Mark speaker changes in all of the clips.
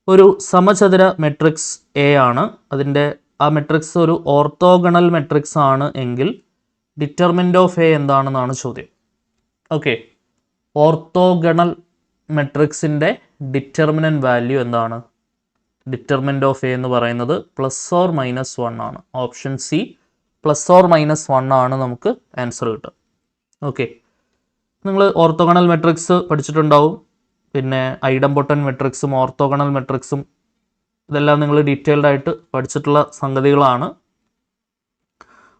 Speaker 1: ഒരു സമചതുര matrix A ആണ്. അതിൻ്റെ ആ മെട്രിക്സ് ഒരു ഓർത്തോഗണൽ മെട്രിക്സ് ആണ് എങ്കിൽ ഡിറ്റർമിനൻ്റ് ഓഫ് എ എന്താണെന്നാണ് ചോദ്യം. ഓക്കെ, ഓർത്തോഗണൽ മെട്രിക്സിൻ്റെ ഡിറ്റർമിനൻ്റ് വാല്യൂ എന്താണ്? ഡിറ്റർമിനൻ്റ് ഓഫ് എ എന്ന് പറയുന്നത് +or-1 ആണ്. ഓപ്ഷൻ സി +or-1 ആണ് നമുക്ക് ആൻസർ കിട്ടുക. ഓക്കെ, നിങ്ങൾ ഓർത്തോഗണൽ മെട്രിക്സ് പഠിച്ചിട്ടുണ്ടാവും. പിന്നെ ഐഡംപൊട്ടൻ മെട്രിക്സും ഓർത്തോഗണൽ മെട്രിക്സും ഇതെല്ലാം നിങ്ങൾ ഡീറ്റെയിൽഡ് ആയിട്ട് പഠിച്ചിട്ടുള്ള സംഗതികളാണ്.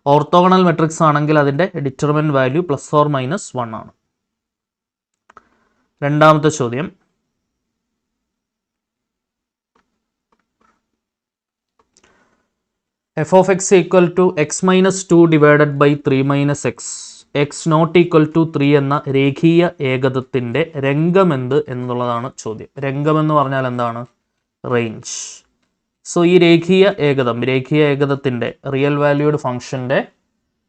Speaker 1: ഓർത്തോഗണൽ മെട്രിക്സ് ആണെങ്കിൽ അതിൻ്റെ ഡിറ്റർമിനൻ്റ് വാല്യൂ +or-1 ആണ്. രണ്ടാമത്തെ ചോദ്യം, f of x equal to x minus 2 divided by 3 minus x, x not equal to 3 എന്ന രേഖീയ ഏകതത്തിൻ്റെ രംഗമെന്ത് എന്നുള്ളതാണ് ചോദ്യം. രംഗമെന്ന് പറഞ്ഞാൽ എന്താണ്? റേഞ്ച്. സോ ഈ രേഖീയ ഏകതത്തിൻ്റെ റിയൽ വാല്യൂഡ് ഫംഗ്ഷൻ്റെ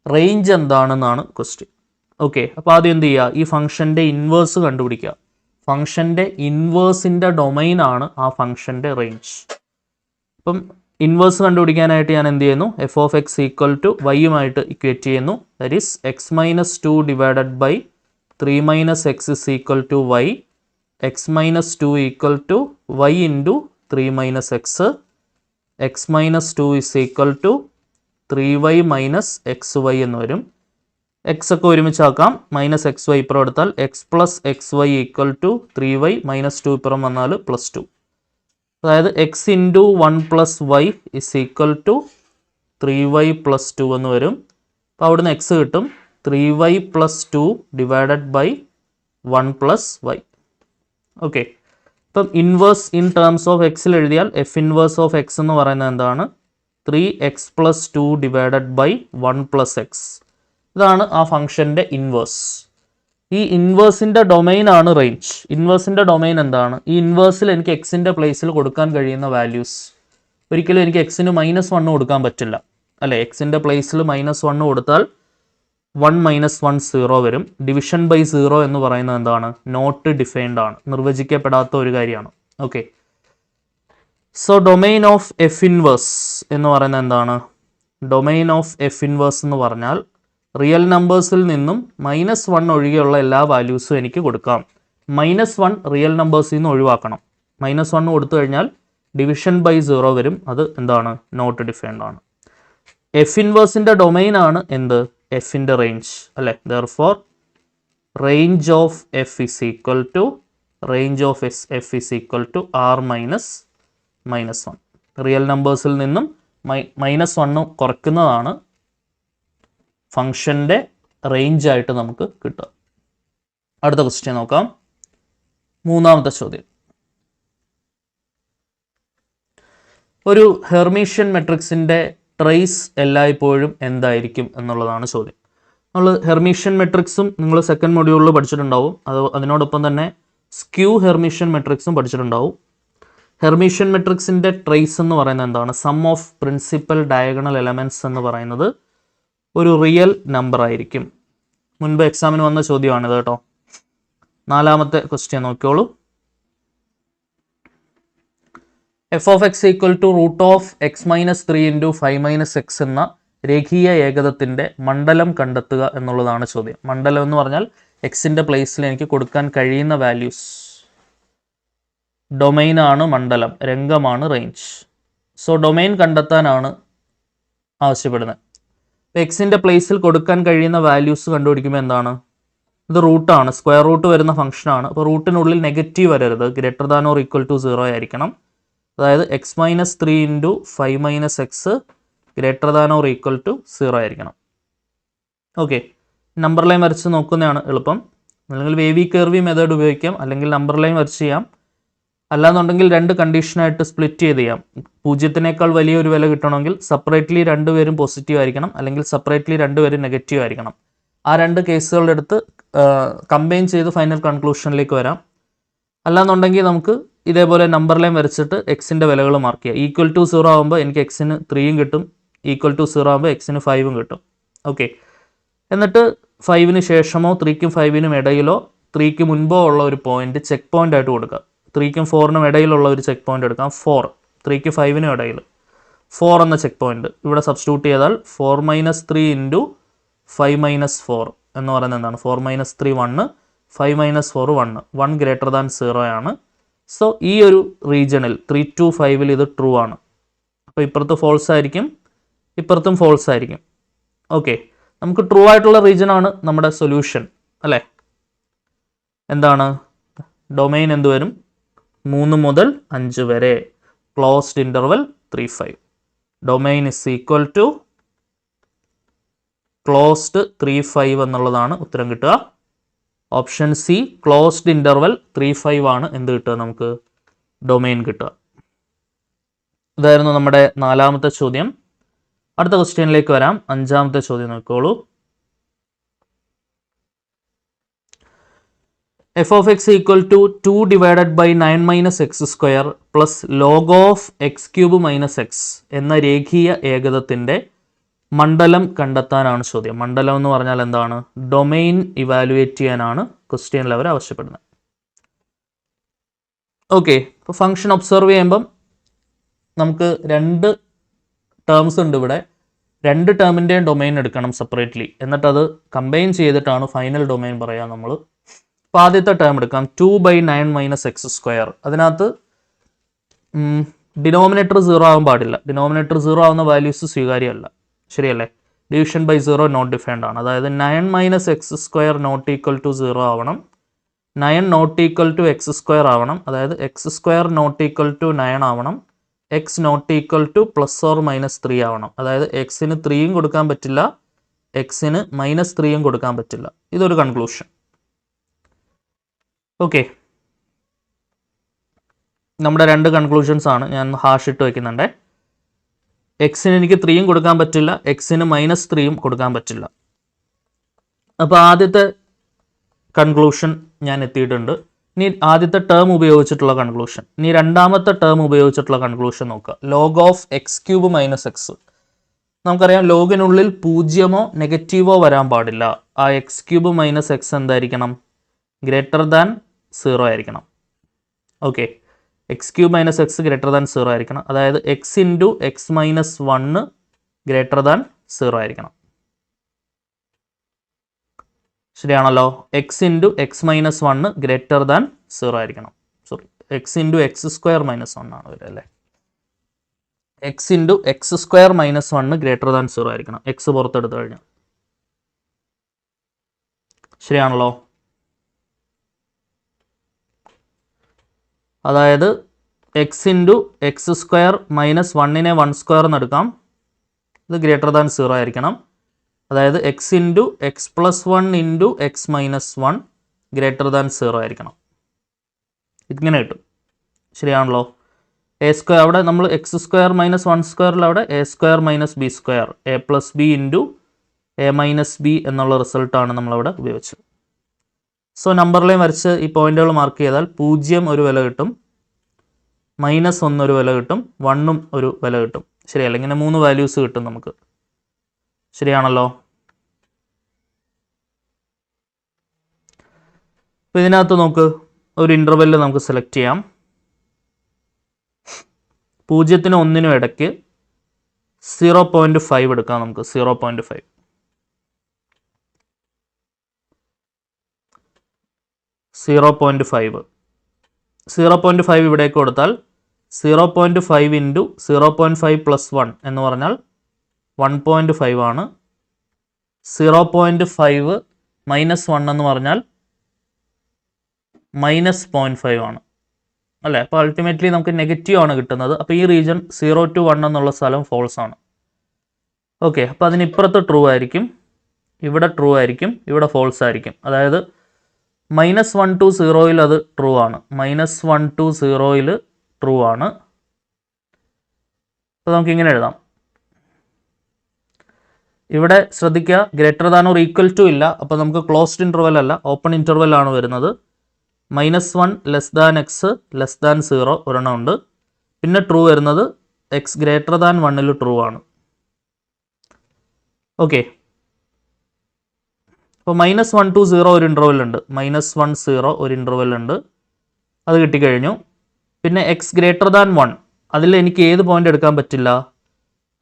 Speaker 1: റേഞ്ച് എന്താണെന്നാണ് ക്വസ്റ്റ്യൻ. ഓക്കെ, അപ്പോൾ ആദ്യം എന്ത് ചെയ്യുക? ഈ ഫംഗ്ഷൻ്റെ ഇൻവേഴ്സ് കണ്ടുപിടിക്കുക. ഫംഗ്ഷൻ്റെ ഇൻവേഴ്സിൻ്റെ ഡൊമൈനാണ് ആ ഫംഗ്ഷൻ്റെ റേഞ്ച്. അപ്പം ഇൻവേഴ്സ് കണ്ടുപിടിക്കാനായിട്ട് ഞാൻ എന്ത് ചെയ്യുന്നു? F of X equal to വൈയുമായിട്ട് ഇക്വേറ്റ് ചെയ്യുന്നു. That is X minus 2 divided by 3 minus X is equal to Y. X minus 2 equal to Y into 3 minus X. X minus 2 is equal to 3y minus X Y എന്ന് വരും. X ഒക്കെ ഒരുമിച്ചാക്കാം. Minus X y ഇപ്പുറം എടുത്താൽ x plus x y equal to 3y minus 2 ഇപ്പുറം വന്നാൽ +2. അതായത് X into 1 plus y is equal to 3y plus 2 എന്ന് വരും. അപ്പോൾ അവിടുന്ന് എക്സ് കിട്ടും 3y plus 2 divided by 1 plus y. Okay, ഇപ്പം ഇൻവേഴ്സ് ഇൻ ടേംസ് ഓഫ് എക്സിൽ എഴുതിയാൽ എഫ് ഇൻവേഴ്സ് ഓഫ് എക്സ് എന്ന് പറയുന്നത് എന്താണ്? 3x plus 2 divided by 1 plus x. ഇതാണ് ആ ഫംഗ്ഷൻ്റെ ഇൻവേഴ്സ്. ഈ ഇൻവേഴ്സിൻ്റെ ഡൊമൈൻ ആണ് റേഞ്ച്. ഇൻവേഴ്സിൻ്റെ ഡൊമൈൻ എന്താണ്? ഈ ഇൻവേഴ്സിൽ എനിക്ക് എക്സിൻ്റെ പ്ലേസിൽ കൊടുക്കാൻ കഴിയുന്ന വാല്യൂസ്. ഒരിക്കലും എനിക്ക് എക്സിന് -1 കൊടുക്കാൻ പറ്റില്ല അല്ലേ? എക്സിൻ്റെ പ്ലേസിൽ -1 കൊടുത്താൽ 1 മൈനസ് 1 0 വരും. ഡിവിഷൻ ബൈ 0 എന്ന് പറയുന്നത് എന്താണ്? നോട്ട് ഡിഫൈൻഡ് ആണ്, നിർവചിക്കപ്പെടാത്ത ഒരു കാര്യമാണ്. Okay, so domain of F inverse എന്ന് പറയുന്നത് എന്താണ്? ഡൊമൈൻ ഓഫ് എഫ് ഇൻവേഴ്സ് എന്ന് പറഞ്ഞാൽ റിയൽ നമ്പേഴ്സിൽ നിന്നും -1 ഒഴികെയുള്ള എല്ലാ വാല്യൂസും എനിക്ക് കൊടുക്കാം. -1 റിയൽ നമ്പേഴ്സിൽ നിന്ന് ഒഴിവാക്കണം. -1 കൊടുത്തു കഴിഞ്ഞാൽ ഡിവിഷൻ ബൈ 0 വരും. അത് എന്താണ്? നോട്ട് ഡിഫൈൻഡ് ആണ്. എഫ് ഇൻവേഴ്സിൻ്റെ ഡൊമൈൻ ആണ് എന്ത്? എഫിൻ്റെ റേഞ്ച് അല്ലേ? Therefore range of F is equal to r -1. Real നമ്പേഴ്സിൽ നിന്നും -1 കുറയ്ക്കുന്നതാണ് ഫംഗ്ഷൻ്റെ റേഞ്ച് ആയിട്ട് നമുക്ക് കിട്ടുക. അടുത്ത ക്വസ്റ്റ്യൻ നോക്കാം. മൂന്നാമത്തെ ചോദ്യം, ഒരു ഹെർമീഷ്യൻ മെട്രിക്സിൻ്റെ ട്രേസ് എല്ലായ്പ്പോഴും എന്തായിരിക്കും എന്നുള്ളതാണ് ചോദ്യം. നമ്മൾ ഹെർമീഷ്യൻ മെട്രിക്സും നിങ്ങൾ സെക്കൻഡ് മൊഡ്യൂളിൽ പഠിച്ചിട്ടുണ്ടാവും. അതിനോടൊപ്പം തന്നെ സ്ക്യൂ ഹെർമീഷ്യൻ മെട്രിക്സും പഠിച്ചിട്ടുണ്ടാവും. ഹെർമീഷ്യൻ മെട്രിക്സിൻ്റെ ട്രേസ് എന്ന് പറയുന്നത് എന്താണ്? Sum of principal diagonal elements എന്ന് പറയുന്നത് ഒരു റിയൽ നമ്പർ ആയിരിക്കും. മുൻപ് എക്സാമിന് വന്ന ചോദ്യമാണിത് കേട്ടോ. നാലാമത്തെ ക്വസ്റ്റ്യൻ നോക്കിയോളൂ. F of X equal to √(x-3) into 5 - x എന്ന രേഖീയ ഏകതത്തിൻ്റെ മണ്ഡലം കണ്ടെത്തുക എന്നുള്ളതാണ് ചോദ്യം. മണ്ഡലം എന്ന് പറഞ്ഞാൽ എക്സിൻ്റെ പ്ലേസിൽ എനിക്ക് കൊടുക്കാൻ കഴിയുന്ന വാല്യൂസ്. ഡൊമൈനാണ് മണ്ഡലം, രംഗമാണ് റേഞ്ച്. സോ ഡൊമൈൻ കണ്ടെത്താനാണ് ആവശ്യപ്പെടുന്നത്. എക്സിൻ്റെ പ്ലേസിൽ കൊടുക്കാൻ കഴിയുന്ന വാല്യൂസ് കണ്ടുപിടിക്കുമ്പോൾ എന്താണ്? ഇത് റൂട്ടാണ്, സ്ക്വയർ റൂട്ട് വരുന്ന ഫംഗ്ഷനാണ്. അപ്പോൾ റൂട്ടിനുള്ളിൽ നെഗറ്റീവ് വരരുത്, >= 0 ആയിരിക്കണം. അതായത് x-3 ഇൻറ്റു 5 - x >= 0 ആയിരിക്കണം. ഓക്കെ, നമ്പർ ലൈൻ വരച്ച് നോക്കുന്നതാണ് എളുപ്പം. അല്ലെങ്കിൽ വേവി കർവി മെത്തേഡ് ഉപയോഗിക്കാം, അല്ലെങ്കിൽ നമ്പർ ലൈൻ വരച്ച് ചെയ്യാം. അല്ലാന്നുണ്ടെങ്കിൽ രണ്ട് കണ്ടീഷനായിട്ട് സ്പ്ലിറ്റ് ചെയ്ത് ചെയ്യാം. 0-നേക്കാൾ വലിയൊരു വില കിട്ടണമെങ്കിൽ സെപ്പറേറ്റ്ലി രണ്ടുപേരും പോസിറ്റീവ് ആയിരിക്കണം, അല്ലെങ്കിൽ സെപ്പറേറ്റ്ലി രണ്ടുപേരും നെഗറ്റീവ് ആയിരിക്കണം. ആ രണ്ട് കേസുകളുടെ അടുത്ത് കമ്പൈൻ ചെയ്ത് ഫൈനൽ കൺക്ലൂഷനിലേക്ക് വരാം. അല്ലാന്നുണ്ടെങ്കിൽ നമുക്ക് ഇതേപോലെ നമ്പർ ലൈൻ വരച്ചിട്ട് എക്സിൻ്റെ വിലകൾ മാർക്ക് ചെയ്യാം. =0 ആകുമ്പോൾ എനിക്ക് എക്സിന് 3 കിട്ടും, =0 ആകുമ്പോൾ എക്സിന് 5 കിട്ടും. ഓക്കെ, എന്നിട്ട് 5-ന് ശേഷമോ 3-ക്കും 5-നും ഇടയിലോ 3-ക്ക് മുൻപോ ഉള്ള ഒരു പോയിന്റ് ചെക്ക് പോയിന്റ് ആയിട്ട് കൊടുക്കുക. 3ക്കും 4നും ഇടയിലുള്ള ഒരു ചെക്ക് പോയിന്റ് എടുക്കാം. 4, 3ക്ക് 5നും ഇടയിൽ 4 എന്ന ചെക്ക് പോയിന്റ് ഇവിടെ സബ്സ്റ്റിറ്റ്യൂട്ട് ചെയ്താൽ 4 - 3 ഇൻറ്റു 5 - 4 എന്ന് പറയുന്നത് എന്താണ്? 4 - 3 1, 5 - 4 1, 1 ഗ്രേറ്റർ ദാൻ 0 ആണ്. സോ ഈ ഒരു റീജിയണിൽ 3 to 5ൽ ഇത് ട്രൂ ആണ്. അപ്പോൾ ഇപ്പുറത്ത് ഫോൾസ് ആയിരിക്കും, ഇപ്പുറത്തും ഫോൾസ് ആയിരിക്കും. ഓക്കെ, നമുക്ക് ട്രൂ ആയിട്ടുള്ള റീജിയൻ ആണ് നമ്മുടെ സൊല്യൂഷൻ അല്ലേ? എന്താണ് ഡൊമൈൻ? എന്ത് വരും? 3 മുതൽ 5 വരെ, closed interval 3, 5. Domain is equal to closed 3, 5 എന്നുള്ളതാണ് ഉത്തരം കിട്ടുക. ഓപ്ഷൻ സി, ക്ലോസ്ഡ് ഇൻ്റർവൽ 3, 5 ആണ് എന്ത് കിട്ടുക നമുക്ക്? ഡൊമൈൻ കിട്ടുക. ഇതായിരുന്നു നമ്മുടെ 4ാമത്തെ ചോദ്യം. അടുത്ത ക്വസ്റ്റ്യനിലേക്ക് വരാം. 5ാമത്തെ ചോദ്യം നോക്കിക്കോളൂ. f of x equal to 2 divided by 9 minus x square plus log of x cube minus x എന്ന രേഖീയ ഏകതത്തിൻ്റെ മണ്ഡലം കണ്ടെത്താനാണ് ചോദ്യം. മണ്ഡലം എന്ന് പറഞ്ഞാൽ എന്താണ്? ഡൊമൈൻ ഇവാലുവേറ്റ് ചെയ്യാനാണ് ക്വസ്റ്റ്യനിൽ അവർ ആവശ്യപ്പെടുന്നത്. ഓക്കെ, ഇപ്പോൾ ഫംഗ്ഷൻ ഒബ്സർവ് ചെയ്യുമ്പം നമുക്ക് 2 ടേംസ് ഉണ്ട് ഇവിടെ. 2 ടേമിൻ്റെയും ഡൊമൈൻ എടുക്കണം സെപ്പറേറ്റ്ലി, എന്നിട്ടത് കമ്പൈൻ ചെയ്തിട്ടാണ് ഫൈനൽ ഡൊമൈൻ പറയാം നമ്മൾ. അപ്പോൾ ആദ്യത്തെ ടേം എടുക്കാം, 2/9 minus x square. അതിനകത്ത് ഡിനോമിനേറ്റർ 0 ആവാൻ പാടില്ല. ഡിനോമിനേറ്റർ 0 ആവുന്ന വാല്യൂസ് സ്വീകാര്യമല്ല, ശരിയല്ലേ? ഡിവിഷൻ ബൈ 0 നോട്ട് ഡിഫൈൻഡ് ആണ്. അതായത് 9 minus x square not equal to 0 ആവണം, 9 not equal to x square ആവണം, അതായത് x square not equal to 9 ആവണം, x not equal to +or-3 ആവണം. അതായത് എക്സിന് 3യും കൊടുക്കാൻ പറ്റില്ല, എക്സിന് -3യും കൊടുക്കാൻ പറ്റില്ല. ഇതൊരു കൺക്ലൂഷൻ. ഓക്കെ, നമ്മുടെ 2 കൺക്ലൂഷൻസ് ആണ്. ഞാൻ ഹാഷ് ഇട്ട് വയ്ക്കുന്നുണ്ട്. എക്സിന് എനിക്ക് 3യും കൊടുക്കാൻ പറ്റില്ല, എക്സിന് -3യും കൊടുക്കാൻ പറ്റില്ല. അപ്പോൾ ആദ്യത്തെ കൺക്ലൂഷൻ ഞാൻ എത്തിയിട്ടുണ്ട്. ഇനി ആദ്യത്തെ ടേം ഉപയോഗിച്ചിട്ടുള്ള കൺക്ലൂഷൻ. ഇനി രണ്ടാമത്തെ ടേം ഉപയോഗിച്ചിട്ടുള്ള കൺക്ലൂഷൻ നോക്കുക. Log of X cube minus X. നമുക്കറിയാം ലോഗിനുള്ളിൽ 0 നെഗറ്റീവോ വരാൻ പാടില്ല. ആ എക്സ് ക്യൂബ് മൈനസ് എക്സ് എന്തായിരിക്കണം? ഗ്രേറ്റർ ദാൻ 0 ആയിരിക്കണം. Okay, X cube minus X greater than 0 ആയിരിക്കണം. അതായത് X into X minus 1 greater than 0 ആയിരിക്കണം. ശരിയാണല്ലോ? X into X minus 1 greater than 0 ആയിരിക്കണം. Sorry, X into X square minus 1 ആണ് വരിക അല്ലേ? X into X square minus 1 greater than 0 ആയിരിക്കണം, X പുറത്തെടുത്തു കഴിഞ്ഞാൽ. ശരിയാണല്ലോ? അതായത് X into X square minus 1നെ 1 സ്ക്വയർ എന്ന് എടുക്കാം, ഇത് ഗ്രേറ്റർ ദാൻ 0 ആയിരിക്കണം. അതായത് X into X plus 1 into X minus 1 greater than 0 ആയിരിക്കണം. ഇതിങ്ങനെ കിട്ടും. ശരിയാണല്ലോ? എ സ്ക്വയർ അവിടെ നമ്മൾ എക്സ് സ്ക്വയർ മൈനസ് 1 സ്ക്വയറിൽ അവിടെ A square minus B square, A plus B into A minus B എന്നുള്ള റിസൾട്ടാണ് നമ്മളവിടെ ഉപയോഗിച്ചത്. സോ നമ്പറിലേയും വരച്ച് ഈ പോയിന്റുകൾ മാർക്ക് ചെയ്താൽ 0 ഒരു വില കിട്ടും, -1 ഒരു വില കിട്ടും, 1ഉം ഒരു വില കിട്ടും. ശരിയല്ല? ഇങ്ങനെ 3 വാല്യൂസ് കിട്ടും നമുക്ക്. ശരിയാണല്ലോ? അപ്പോൾ ഇതിനകത്ത് നമുക്ക് ഒരു ഇൻ്റർവെല്ലിൽ നമുക്ക് സെലക്ട് ചെയ്യാം. 0നും 1നും ഇടയ്ക്ക് 0.5 എടുക്കാം നമുക്ക്. 0.5 0.5 ഇവിടേക്ക് കൊടുത്താൽ 0.5 ഇൻറ്റു 0.5 പ്ലസ് 1 എന്ന് പറഞ്ഞാൽ 1.5 ആണ്. 0.5 മൈനസ് 1 എന്ന് പറഞ്ഞാൽ -0.5 ആണ് അല്ലേ? അപ്പോൾ അൾട്ടിമേറ്റ്ലി നമുക്ക് നെഗറ്റീവ് ആണ് കിട്ടുന്നത്. അപ്പോൾ ഈ റീജൺ 0 to 1 എന്നുള്ള സ്ഥലം ഫോൾസ് ആണ്. ഓക്കെ, അപ്പോൾ അതിനിപ്പുറത്ത് ട്രൂ ആയിരിക്കും, ഇവിടെ ട്രൂ ആയിരിക്കും, ഇവിടെ ഫോൾസ് ആയിരിക്കും. അതായത് -1 to 0യിൽ അത് ട്രൂ ആണ്, -1 to 0യിൽ ട്രൂ ആണ്. അപ്പോൾ നമുക്കിങ്ങനെ എഴുതാം. ഇവിടെ ശ്രദ്ധിക്കുക, greater than or equal to ഇല്ല. അപ്പോൾ നമുക്ക് ക്ലോസ്ഡ് ഇൻ്റർവെൽ അല്ല, ഓപ്പൺ ഇൻ്റർവെൽ ആണ് വരുന്നത്. -1 less than x less than 0 ഒരെണ്ണം ഉണ്ട്. പിന്നെ ട്രൂ വരുന്നത് എക്സ് ഗ്രേറ്റർ ദാൻ 1ൽ ട്രൂ ആണ്. ഓക്കെ, അപ്പോൾ -1 to 0 ഒരു ഇൻ്റർവെൽ ഉണ്ട്, -1 0 ഒരു ഇൻ്റർവെൽ ഉണ്ട്. അത് കിട്ടിക്കഴിഞ്ഞു. പിന്നെ എക്സ് ഗ്രേറ്റർ ദാൻ 1, അതിൽ എനിക്ക് ഏത് പോയിന്റ് എടുക്കാൻ പറ്റില്ല?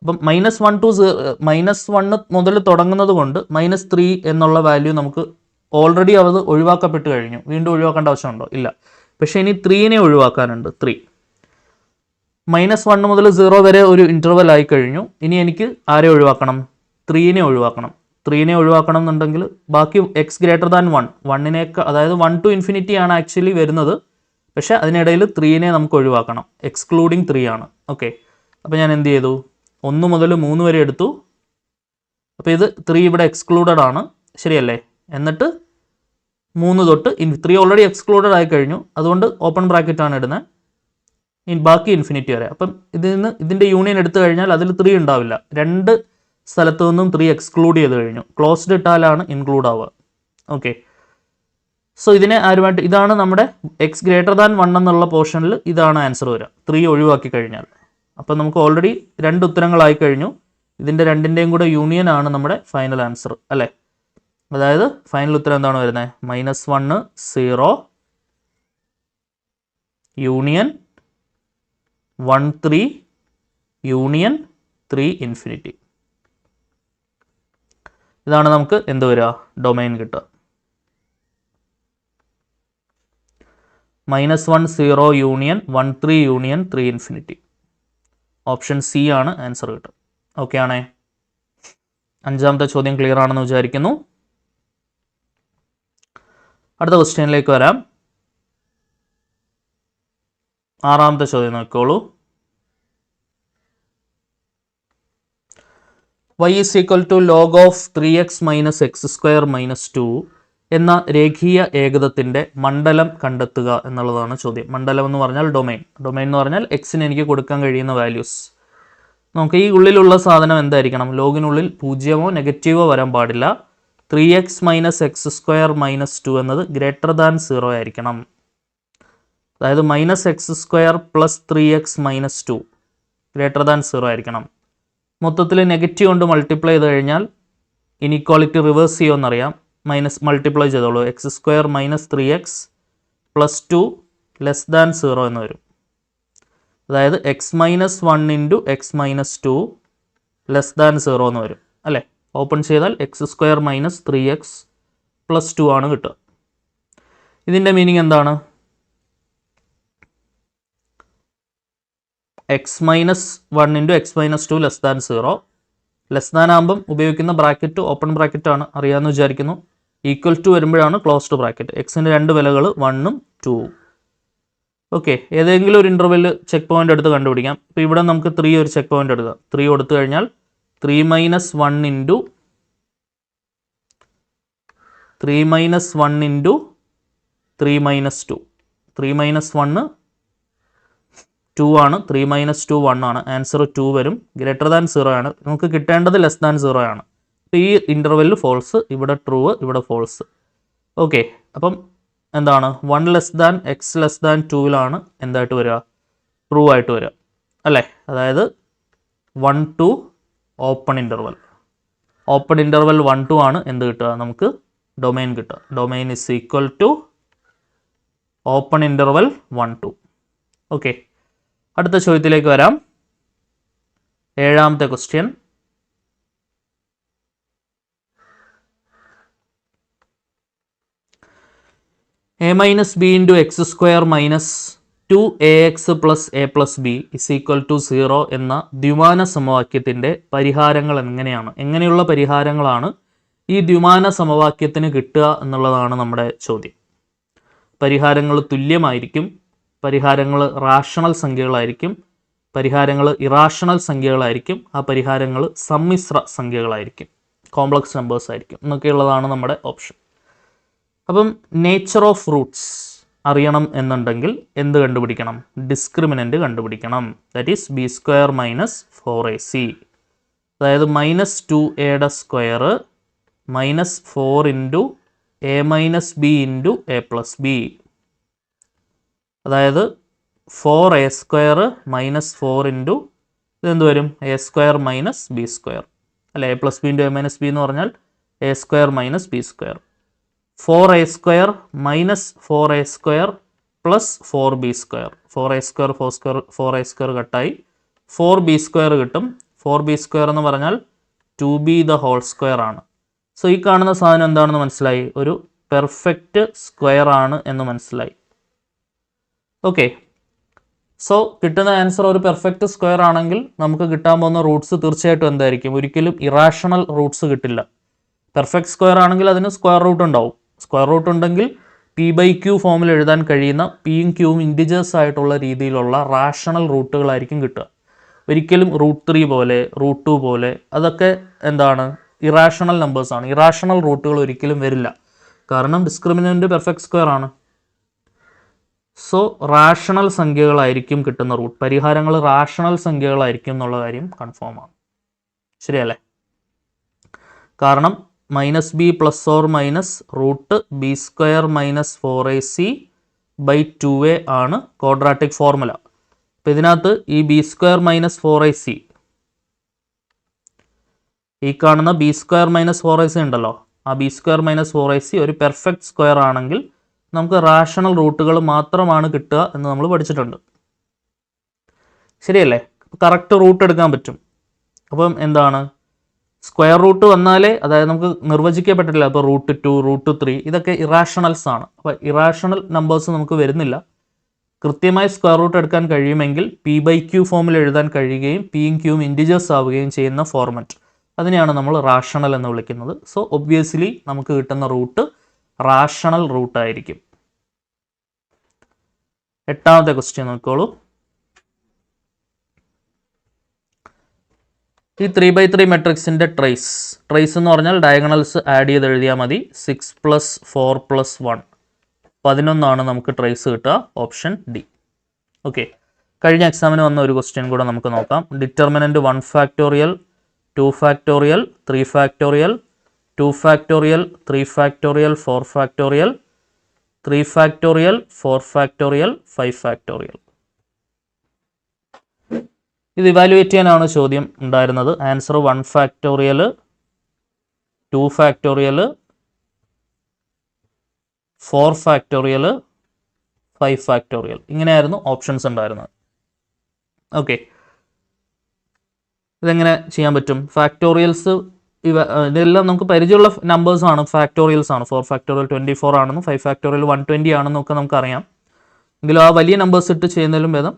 Speaker 1: അപ്പം -1 മുതൽ തുടങ്ങുന്നത് കൊണ്ട് -3 എന്നുള്ള വാല്യൂ നമുക്ക് ഓൾറെഡി അത് ഒഴിവാക്കപ്പെട്ട് കഴിഞ്ഞു. വീണ്ടും ഒഴിവാക്കേണ്ട ആവശ്യമുണ്ടോ? ഇല്ല. പക്ഷേ ഇനി 3നെ ഒഴിവാക്കാനുണ്ട്. 3 -1 മുതൽ 0 വരെ ഒരു ഇൻ്റർവൽ ആയി കഴിഞ്ഞു. ഇനി എനിക്ക് ആരെ ഒഴിവാക്കണം? 3നെ ഒഴിവാക്കണം. 3നെ ഒഴിവാക്കണം എന്നുണ്ടെങ്കിൽ ബാക്കി എക്സ് ഗ്രേറ്റർ ദാൻ 1 അതായത് 1 to ഇൻഫിനിറ്റി ആണ് ആക്ച്വലി വരുന്നത്. പക്ഷേ അതിനിടയിൽ 3നെ നമുക്ക് ഒഴിവാക്കണം. എക്സ്ക്ലൂഡിങ് 3 ആണ്. ഓക്കെ, അപ്പോൾ ഞാൻ എന്ത് ചെയ്തു? 1 മുതൽ 3 വരെ എടുത്തു. അപ്പോൾ ഇത് 3 ഇവിടെ എക്സ്ക്ലൂഡഡ് ആണ്, ശരിയല്ലേ? എന്നിട്ട് 3 തൊട്ട് 3 ഓൾറെഡി എക്സ്ക്ലൂഡഡ് ആയി കഴിഞ്ഞു, അതുകൊണ്ട് ഓപ്പൺ ബ്രാക്കറ്റ് ആണ് ഇടുന്നത്. ബാക്കി ഇൻഫിനിറ്റി വരെ. അപ്പം ഇതിൻ്റെ യൂണിയൻ എടുത്തു കഴിഞ്ഞാൽ അതിൽ 3 ഉണ്ടാവില്ല. രണ്ട് സ്ഥലത്തു നിന്നും 3 എക്സ്ക്ലൂഡ് ചെയ്ത് കഴിഞ്ഞു. ക്ലോസ്ഡ് ഇട്ടാലാണ് ഇൻക്ലൂഡ് ആവുക. ഓക്കെ, സോ ഇതിനെ ആരുമായിട്ട്, ഇതാണ് നമ്മുടെ എക്സ് ഗ്രേറ്റർ ദാൻ 1 എന്നുള്ള പോർഷനിൽ ഇതാണ് ആൻസർ വരിക, 3 ഒഴിവാക്കി കഴിഞ്ഞാൽ. അപ്പം നമുക്ക് ഓൾറെഡി 2 ഉത്തരങ്ങളായി കഴിഞ്ഞു. ഇതിൻ്റെ രണ്ടിൻ്റെയും കൂടെ യൂണിയൻ ആണ് നമ്മുടെ ഫൈനൽ ആൻസർ, അല്ലേ? അതായത് ഫൈനൽ ഉത്തരം എന്താണ് വരുന്നത്? -1 0 യൂണിയൻ 1 3 യൂണിയൻ 3 ഇൻഫിനിറ്റി. ഇതാണ് നമുക്ക് എന്ത് വരിക? ഡൊമൈൻ കിട്ടുക. -1 0 union 1 3 union 3 infinity. Option C ആണ് ആൻസർ കിട്ടുക. ഓക്കെ ആണേ? 5ാമത്തെ ചോദ്യം ക്ലിയർ ആണെന്ന് വിചാരിക്കുന്നു. അടുത്ത ക്വസ്റ്റ്യനിലേക്ക് വരാം. 6ാമത്തെ ചോദ്യം നോക്കിക്കോളൂ. y = log of 3x - x² - 2 എന്ന രേഖീയ ഏകദത്തിൻ്റെ മണ്ഡലം കണ്ടെത്തുക എന്നുള്ളതാണ് ചോദ്യം. മണ്ഡലം എന്ന് പറഞ്ഞാൽ ഡൊമൈൻ എന്ന് പറഞ്ഞാൽ എക്സിന് എനിക്ക് കൊടുക്കാൻ കഴിയുന്ന വാല്യൂസ്. നമുക്ക് ഈ ഉള്ളിലുള്ള സാധനം എന്തായിരിക്കണം? ലോഗിനുള്ളിൽ 0 നെഗറ്റീവോ വരാൻ പാടില്ല. 3x - x² - 2 എന്നത് ഗ്രേറ്റർ ദാൻ 0 ആയിരിക്കണം. അതായത് -x² + 3x - 2 ഗ്രേറ്റർ ദാൻ 0 ആയിരിക്കണം. മൊത്തത്തിൽ നെഗറ്റീവ് കൊണ്ട് മൾട്ടിപ്ലൈ ചെയ്ത് കഴിഞ്ഞാൽ ഇനീക്വാളിറ്റി റിവേഴ്സ് ചെയ്യുമെന്നറിയാം. മൾട്ടിപ്ലൈ ചെയ്തോളൂ. x² - 3x + 2 < 0 എന്ന് വരും. അതായത് x - 1 × x - 2 < 0 എന്ന് വരും, അല്ലേ? ഓപ്പൺ ചെയ്താൽ x² - 3x + 2 ആണ് കിട്ടുക. ഇതിൻ്റെ മീനിങ് എന്താണ്? x - 1 × x - 2 < 0. ആകുമ്പം ഉപയോഗിക്കുന്ന ബ്രാക്കറ്റ് ഓപ്പൺ ബ്രാക്കറ്റ് ആണ്, അറിയാമെന്ന് വിചാരിക്കുന്നു. ഈക്വൽ ടു വരുമ്പോഴാണ് ക്ലോസ്ഡ് ബ്രാക്കറ്റ്. എക്സിൻ്റെ രണ്ട് വിലകൾ 1ഉം 2ഉം. ഓക്കെ, ഏതെങ്കിലും ഒരു ഇൻ്റർവെല്ലിൽ ചെക്ക് പോയിന്റ് എടുത്ത് കണ്ടുപിടിക്കാം. ഇപ്പോൾ ഇവിടെ നമുക്ക് 3 ഒരു ചെക്ക് പോയിന്റ് എടുക്കാം. 3 കൊടുത്തു കഴിഞ്ഞാൽ 3 - 1 × 3 - 1 × 3 - 2. 3 - 1 2 ആണ്, 3 - 2 1 ആണ്. ആൻസർ 2 വരും. ഗ്രേറ്റർ ദാൻ 0 ആണ്. നമുക്ക് കിട്ടേണ്ടത് <0 ആണ്. അപ്പോൾ ഈ ഇൻ്റർവെല്ലിൽ ഫോൾസ്, ഇവിടെ ട്രൂ, ഇവിടെ ഫോൾസ്. ഓക്കെ, അപ്പം എന്താണ്? 1 < x < 2 എന്തായിട്ട് വരിക? ട്രൂ ആയിട്ട് വരിക, അല്ലേ? അതായത് 1 2 ഓപ്പൺ ഇൻ്റർവെൽ. ഓപ്പൺ ഇൻ്റർവെൽ 1 2 ആണ് എന്ത് കിട്ടുക? നമുക്ക് ഡൊമൈൻ കിട്ടുക. Domain = open interval 1 2. ഓക്കെ, അടുത്ത ചോദ്യത്തിലേക്ക് വരാം. 7ാമത്തെ question. a - b × x² - 2ax + a + b = 0 എന്ന ദ്വിമാന സമവാക്യത്തിൻ്റെ പരിഹാരങ്ങൾ എങ്ങനെയാണ്? എങ്ങനെയുള്ള പരിഹാരങ്ങളാണ് ഈ ദ്വിമാന സമവാക്യത്തിന് കിട്ടുക എന്നുള്ളതാണ് നമ്മുടെ ചോദ്യം. പരിഹാരങ്ങൾ തുല്യമായിരിക്കും, പരിഹാരങ്ങൾ റാഷണൽ സംഖ്യകളായിരിക്കും, പരിഹാരങ്ങൾ ഇറാഷണൽ സംഖ്യകളായിരിക്കും, ആ പരിഹാരങ്ങൾ സമ്മിശ്ര സംഖ്യകളായിരിക്കും, കോംപ്ലക്സ് നമ്പേഴ്സ് ആയിരിക്കും എന്നൊക്കെയുള്ളതാണ് നമ്മുടെ ഓപ്ഷൻ. അപ്പം നേച്ചർ ഓഫ് റൂട്ട്സ് അറിയണം എന്നുണ്ടെങ്കിൽ എന്ത് കണ്ടുപിടിക്കണം? ഡിസ്ക്രിമിനൻ്റ് കണ്ടുപിടിക്കണം. That is b² - 4ac. അതായത് -2a² - 4 × a - b × a + b. അതായത് 4a² - 4 × ഇതെന്ത് വരും? a² - b², അല്ലെ? a + b × a - b എന്ന് പറഞ്ഞാൽ a² - b². 4a² - 4a² plus 4b². 4a² 4a² കട്ടായി 4b² കിട്ടും. 4b² എന്ന് പറഞ്ഞാൽ 2b² ആണ്. സോ ഈ കാണുന്ന സാധനം എന്താണെന്ന് മനസ്സിലായി? ഒരു പെർഫെക്റ്റ് സ്ക്വയർ ആണ് എന്ന് മനസ്സിലായി. ഓക്കെ, സോ കിട്ടുന്ന ആൻസർ ഒരു പെർഫെക്റ്റ് സ്ക്വയർ ആണെങ്കിൽ നമുക്ക് കിട്ടാൻ പോകുന്ന റൂട്ട്സ് തീർച്ചയായിട്ടും എന്തായിരിക്കും? ഒരിക്കലും ഇറാഷണൽ റൂട്ട്സ് കിട്ടില്ല. പെർഫെക്റ്റ് സ്ക്വയർ ആണെങ്കിൽ അതിന് സ്ക്വയർ റൂട്ട് ഉണ്ടാവും. സ്ക്വയർ റൂട്ട് ഉണ്ടെങ്കിൽ p/q ഫോമിൽ എഴുതാൻ കഴിയുന്ന പിയും ക്യൂവും ഇൻഡിജേഴ്സ് ആയിട്ടുള്ള രീതിയിലുള്ള റാഷണൽ റൂട്ടുകളായിരിക്കും കിട്ടുക. ഒരിക്കലും √3 പോലെ √2 പോലെ അതൊക്കെ എന്താണ്? ഇറാഷണൽ നമ്പേഴ്സാണ്. ഇറാഷണൽ റൂട്ടുകൾ ഒരിക്കലും വരില്ല, കാരണം ഡിസ്ക്രിമിനൻ്റ് പെർഫെക്റ്റ് സ്ക്വയർ ആണ്. സോ റാഷണൽ സംഖ്യകളായിരിക്കും കിട്ടുന്ന റൂട്ട്. പരിഹാരങ്ങൾ റാഷണൽ സംഖ്യകളായിരിക്കും എന്നുള്ള കാര്യം കൺഫേം ആണ്. ശരിയല്ലേ? കാരണം -b ± √b² - 4ac/2a ആണ് ക്വാഡ്രാറ്റിക് ഫോർമുല. അപ്പോൾ ഇതിനകത്ത് ഈ b² - 4ac, ഈ കാണുന്ന b² - 4ac ഉണ്ടല്ലോ, ആ b² - 4ac ഒരു പെർഫെക്റ്റ് സ്ക്വയർ ആണെങ്കിൽ നമുക്ക് റാഷണൽ റൂട്ടുകൾ മാത്രമാണ് കിട്ടുക എന്ന് നമ്മൾ പഠിച്ചിട്ടുണ്ട്. ശരിയല്ലേ? കറക്റ്റ് റൂട്ട് എടുക്കാൻ പറ്റും. അപ്പം എന്താണ്? സ്ക്വയർ റൂട്ട് വന്നാലേ, അതായത് നമുക്ക് നിർവചിക്കപ്പെട്ടിട്ടില്ല. അപ്പോൾ √2 √3 ഇതൊക്കെ ഇറാഷണൽസ് ആണ്. അപ്പോൾ ഇറാഷണൽ നമ്പേഴ്സ് നമുക്ക് വരുന്നില്ല. കൃത്യമായി സ്ക്വയർ റൂട്ട് എടുക്കാൻ കഴിയുമെങ്കിൽ p/q ഫോമിൽ എഴുതാൻ കഴിയുകയും പിയും ക്യൂവും ഇൻഡിജേഴ്സ് ആവുകയും ചെയ്യുന്ന ഫോർമാറ്റ്, അതിനെയാണ് നമ്മൾ റാഷണൽ എന്ന് വിളിക്കുന്നത്. സോ ഒബ്വിയസ്ലി നമുക്ക് കിട്ടുന്ന റൂട്ട് റാഷണൽ റൂട്ടായിരിക്കും. 8ാമത്തെ ക്വസ്റ്റ്യൻ നോക്കിക്കോളൂ. ഈ 3/3 മെട്രിക്സിൻ്റെ ട്രേസ് എന്ന് പറഞ്ഞാൽ ഡയഗണൽസ് ആഡ് ചെയ്ത് എഴുതിയാൽ മതി. 6 + 4 + 1 11 നമുക്ക് ട്രേസ് കിട്ടുക. Option D. ഓക്കെ, കഴിഞ്ഞ എക്സാമിന് വന്ന ഒരു ക്വസ്റ്റ്യൻ കൂടെ നമുക്ക് നോക്കാം. Determinant 1 factorial 2 factorial 3 factorial 2 factorial 3 factorial 4 factorial 3 factorial 4 factorial 5 factorial. ഇത് ഇവാലുവേറ്റ് ചെയ്യാനാണ് ചോദ്യം ഉണ്ടായിരുന്നത്. Answer 1 factorial 2 factorial 4 factorial 5 factorial ഇങ്ങനെയായിരുന്നു ഓപ്ഷൻസ് ഉണ്ടായിരുന്നത്. ഓക്കെ, ഇതെങ്ങനെ ചെയ്യാൻ പറ്റും? ഫാക്ടോറിയൽസ് ഇതെല്ലാം നമുക്ക് പരിചയമുള്ള നമ്പേഴ്സാണ്, ഫാക്ടോറിയൽസ് ആണ്. 4 ഫാക്ടോറിയൽ 24 ആണെന്നും 5 ഫാക്ടോറിയൽ 120 ആണെന്നും ഒക്കെ നമുക്കറിയാം. എങ്കിലും ആ വലിയ നമ്പേഴ്സ് ഇട്ട് ചെയ്യുന്നതിലും ഭേദം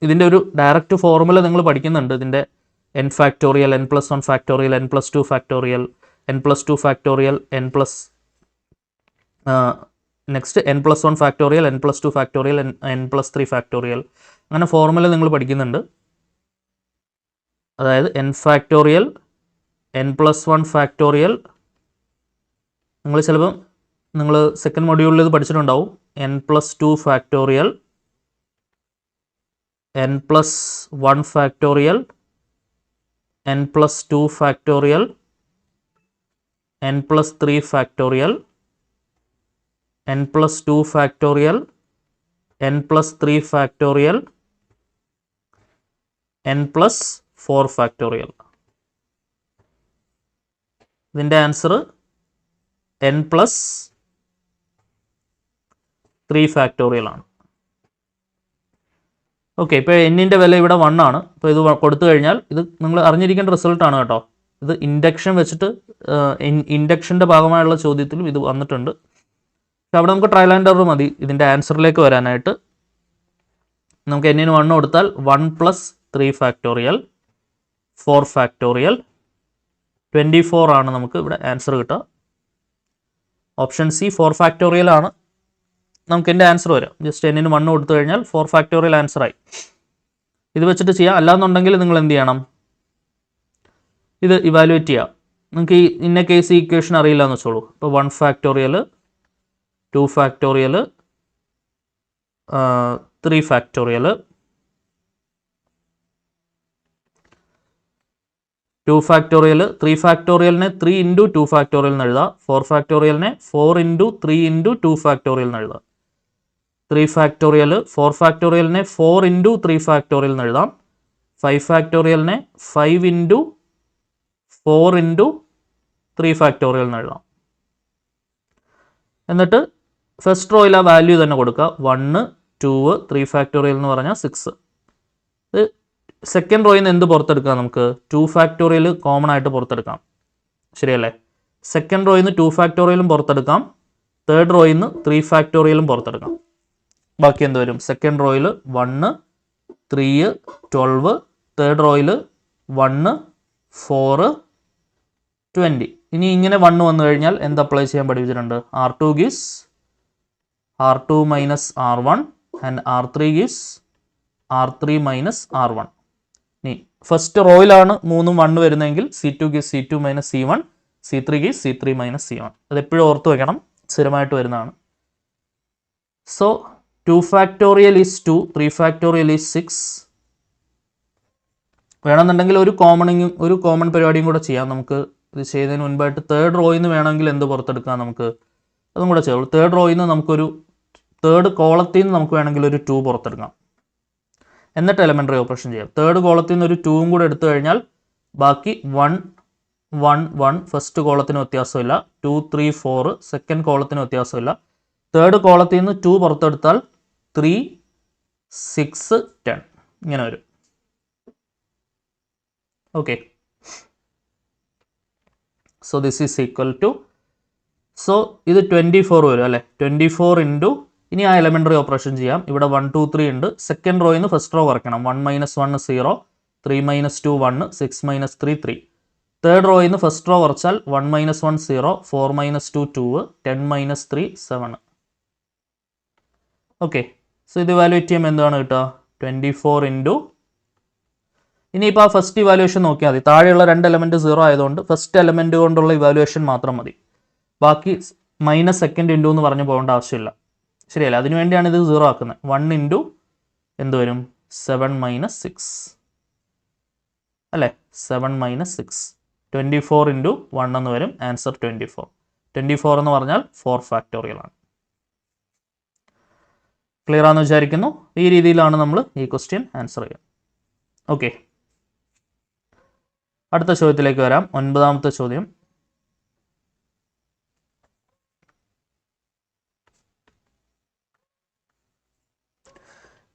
Speaker 1: ഇതിൻ്റെ ഒരു ഡയറക്റ്റ് ഫോർമുല നിങ്ങൾ പഠിക്കുന്നുണ്ട്. ഇതിൻ്റെ n factorial n+1 factorial n+2 factorial n+2 factorial next n+1 factorial n+2 factorial n+3 factorial, അങ്ങനെ ഫോർമുല നിങ്ങൾ പഠിക്കുന്നുണ്ട്. അതായത് n ഫാക്ടോറിയൽ n+1 ഫാക്ടോറിയൽ, നിങ്ങൾ ചിലപ്പം നിങ്ങൾ സെക്കൻഡ് മൊഡ്യൂളിൽ ഇത് പഠിച്ചിട്ടുണ്ടാവും. n+2 factorial n+1 factorial n+2 factorial n+3 factorial n+2 factorial n+3 factorial n+4 factorial. ഇതിൻ്റെ ആൻസർ n+3 ഫാക്ടോറിയൽ ആണ്. ഓക്കെ, ഇപ്പോൾ എന്നിൻ്റെ വില ഇവിടെ 1 ആണ്. ഇപ്പോൾ ഇത് കൊടുത്തു കഴിഞ്ഞാൽ ഇത് നിങ്ങൾ അറിഞ്ഞിരിക്കേണ്ട റിസൾട്ടാണ് കേട്ടോ. ഇത് ഇൻഡക്ഷൻ വെച്ചിട്ട് ഇൻഡക്ഷൻ്റെ ഭാഗമായുള്ള ചോദ്യത്തിലും ഇത് വന്നിട്ടുണ്ട്. പക്ഷെ അവിടെ നമുക്ക് ട്രയൽ ആൻഡ് എറർ മതി ഇതിൻ്റെ ആൻസറിലേക്ക് വരാനായിട്ട്. നമുക്ക് എന്നിന് 1 കൊടുത്താൽ 1 + 3 ഫാക്ടോറിയൽ 4 ഫാക്ടോറിയൽ 24 ആണ് നമുക്ക് ഇവിടെ ആൻസർ കിട്ടുക. ഓപ്ഷൻ സി 4 ഫാക്ടോറിയൽ ആണ് നമുക്ക് എൻ്റെ ആൻസർ വരാം. ജസ്റ്റ് എന്നിന് 1 കൊടുത്തു കഴിഞ്ഞാൽ 4 ഫാക്ടോറിയൽ ആൻസറായി. ഇത് വെച്ചിട്ട് ചെയ്യാം. അല്ലാന്നുണ്ടെങ്കിൽ നിങ്ങൾ എന്ത് ചെയ്യണം? ഇത് ഇവാലുവേറ്റ് ചെയ്യാം. നിങ്ങൾക്ക് ഈ ഇന്ന കേസ് ഈക്വേഷൻ അറിയില്ല എന്ന് വെച്ചോളൂ. ഇപ്പോൾ 1 factorial 2 factorial 3 factorial 2 factorial 3 ഫാക്ടോറിയലിനെ 3 × 2 factorial എന്ന് എഴുതാം. 4 ഫാക്ടോറിയലിനെ 4 × 3 × 2 ഫാക്ടോറിയൽ എന്ന് എഴുതാം. 3 ഫാക്ടോറിയൽ 4 ഫാക്ടോറിയലിനെ 4 × 3 ഫാക്ടോറിയൽ എന്ന് എഴുതാം. 5 ഫാക്ടോറിയലിനെ 5 × 4 × 3 ഫാക്ടോറിയൽ എന്ന് എഴുതാം. എന്നിട്ട് ഫസ്റ്റ് റോയിൽ ആ വാല്യൂ തന്നെ കൊടുക്കുക. 1 2 3 ഫാക്ടോറിയൽ എന്ന് പറഞ്ഞാൽ 6. ഇത് സെക്കൻഡ് റോയിൽ നിന്ന് എന്ത് പുറത്തെടുക്കാം? നമുക്ക് 2 ഫാക്ടോറിയൽ കോമൺ ആയിട്ട് പുറത്തെടുക്കാം. ശരിയല്ലേ? സെക്കൻഡ് റോയിൽ നിന്ന് 2 ഫാക്ടോറിയലും പുറത്തെടുക്കാം. തേർഡ് റോയിൽ നിന്ന് 3 ഫാക്ടോറിയലും പുറത്തെടുക്കാം. ബാക്കി എന്ത് വരും? സെക്കൻഡ് റോയിൽ 1 3 12, തേർഡ് റോയിൽ 1 4 20. ഇനി ഇങ്ങനെ 1 വന്നു കഴിഞ്ഞാൽ എന്ത് അപ്ലൈ ചെയ്യാൻ പഠിപ്പിച്ചിട്ടുണ്ട്? R2 gives R2 minus R1 and R3 gives R3 minus R1. ഇനി ഫസ്റ്റ് റോയിലാണ് 3ഉം 1 വരുന്നതെങ്കിൽ C2 gives C2 minus C1, C3 gives C3 minus C1. അത് എപ്പോഴും ഓർത്ത് വെക്കണം, സ്ഥിരമായിട്ട് വരുന്നതാണ്. So 2 factorial is 2, 3 factorial is 6. വേണമെന്നുണ്ടെങ്കിൽ ഒരു കോമൺ പരിപാടിയും കൂടെ ചെയ്യാം. നമുക്ക് ഇത് ചെയ്യുന്നതിന് മുൻപായിട്ട് തേർഡ് റോയിൽ നിന്ന് വേണമെങ്കിൽ എന്ത് പുറത്തെടുക്കാം? നമുക്ക് അതും കൂടെ ചെയ്യുള്ളൂ. തേർഡ് റോയിൽ നിന്ന് നമുക്കൊരു തേർഡ് കോളത്തിൽ നിന്ന് നമുക്ക് വേണമെങ്കിൽ ഒരു 2 പുറത്തെടുക്കാം. എന്നിട്ട് എലമെൻ്ററി ഓപ്പറേഷൻ ചെയ്യാം. തേർഡ് കോളത്തിൽ നിന്ന് ഒരു 2ഉം കൂടെ എടുത്തു കഴിഞ്ഞാൽ ബാക്കി 1 1 1 ഫസ്റ്റ് കോളത്തിന് വ്യത്യാസമില്ല. 2 3 4 സെക്കൻഡ് കോളത്തിന് വ്യത്യാസമില്ല. തേർഡ് കോളത്തിൽ നിന്ന് 2 പുറത്തെടുത്താൽ 3 6 10 ഇങ്ങനെ വരും. Okay, so this is equal to, so ഇത് 24 വരും അല്ലേ? 24 ഇൻറ്റു, ഇനി ആ എലമെൻ്ററി ഓപ്പറേഷൻ ചെയ്യാം. ഇവിടെ 1 2 3 ഉണ്ട്. സെക്കൻഡ് റോയിൽ നിന്ന് ഫസ്റ്റ് റോ കുറയ്ക്കണം. 1 minus 1 0, 3 minus 2 1, 6 minus 3 3. തേർഡ് റോയിൽ നിന്ന് ഫസ്റ്റ് റോ കുറച്ചാൽ 1 minus 1 0, 4 minus 2 2, 10 minus 3 7. Okay, so ഇത് ഇവാലുവേറ്റ് ചെയ്യുമ്പോൾ എന്താണ് കിട്ടുക? 24 ഇൻറ്റു, ഇനിയിപ്പോൾ ആ ഫസ്റ്റ് ഇവാലുവേഷൻ നോക്കിയാൽ മതി. താഴെയുള്ള 2 എലമെൻറ്റ് 0 ആയതുകൊണ്ട് ഫസ്റ്റ് എലമെൻറ്റ് കൊണ്ടുള്ള ഇവാലുവേഷൻ മാത്രം മതി. ബാക്കി മൈനസ് സെക്കൻഡ് ഇൻറ്റു എന്ന് പറഞ്ഞു പോകേണ്ട ആവശ്യമില്ല. ശരിയല്ല? അതിനുവേണ്ടിയാണ് ഇത് 0 ആക്കുന്നത്. 1 ഇൻറ്റു എന്ത് വരും? 7 minus 6 അല്ലേ? 7 minus 6. 24 ഇൻറ്റു 1 എന്ന് വരും. ആൻസർ 24. 24 എന്ന് പറഞ്ഞാൽ 4 ഫാക്ടോറിയൽ ആണ്. ക്ലിയർ ആണെന്ന് വിചാരിക്കുന്നു. ഈ രീതിയിലാണ് നമ്മൾ ഈ ക്വസ്റ്റ്യൻ ആൻസർ ചെയ്യുക. ഓക്കെ, അടുത്ത ചോദ്യത്തിലേക്ക് വരാം. 9ാമത്തെ ചോദ്യം.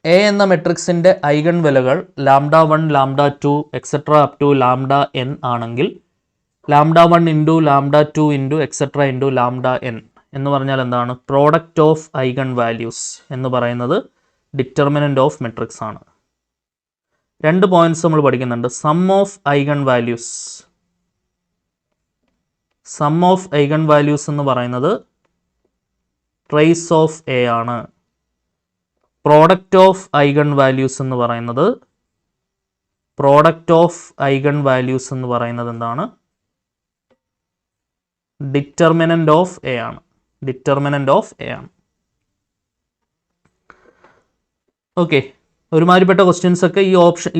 Speaker 1: എ എന്ന മെട്രിക്സിൻ്റെ ഐഗൺ വിലകൾ λ1 λ2 എക്സെട്ര അപ് ടു λn ആണെങ്കിൽ λ1 into λ2 into etcetera into λn എന്ന് പറഞ്ഞാൽ എന്താണ്? പ്രോഡക്റ്റ് ഓഫ് ഐഗൺ വാല്യൂസ് എന്ന് പറയുന്നത് ഡിറ്റർമിനൻ്റ് ഓഫ് മെട്രിക്സ് ആണ്. 2 പോയിന്റ്സ് നമ്മൾ പഠിക്കുന്നുണ്ട്. Sum of eigen values, sum of eigen values എന്ന് പറയുന്നത് ട്രേസ് ഓഫ് എ ആണ്. പ്രോഡക്റ്റ് ഓഫ് ഐഗൺ വാല്യൂസ് എന്ന് പറയുന്നത്, പ്രോഡക്റ്റ് ഓഫ് ഐഗൺ വാല്യൂസ് എന്ന് പറയുന്നത് എന്താണ്? ഡിറ്റർമിനൻ്റ് ഓഫ് എ ആണ്. ഡിറ്റർമിനൻ്റ് ഓഫ് എ ആണ്. ഓക്കെ, ഒരുമാതിരിപ്പെട്ട ക്വസ്റ്റ്യൻസ് ഒക്കെ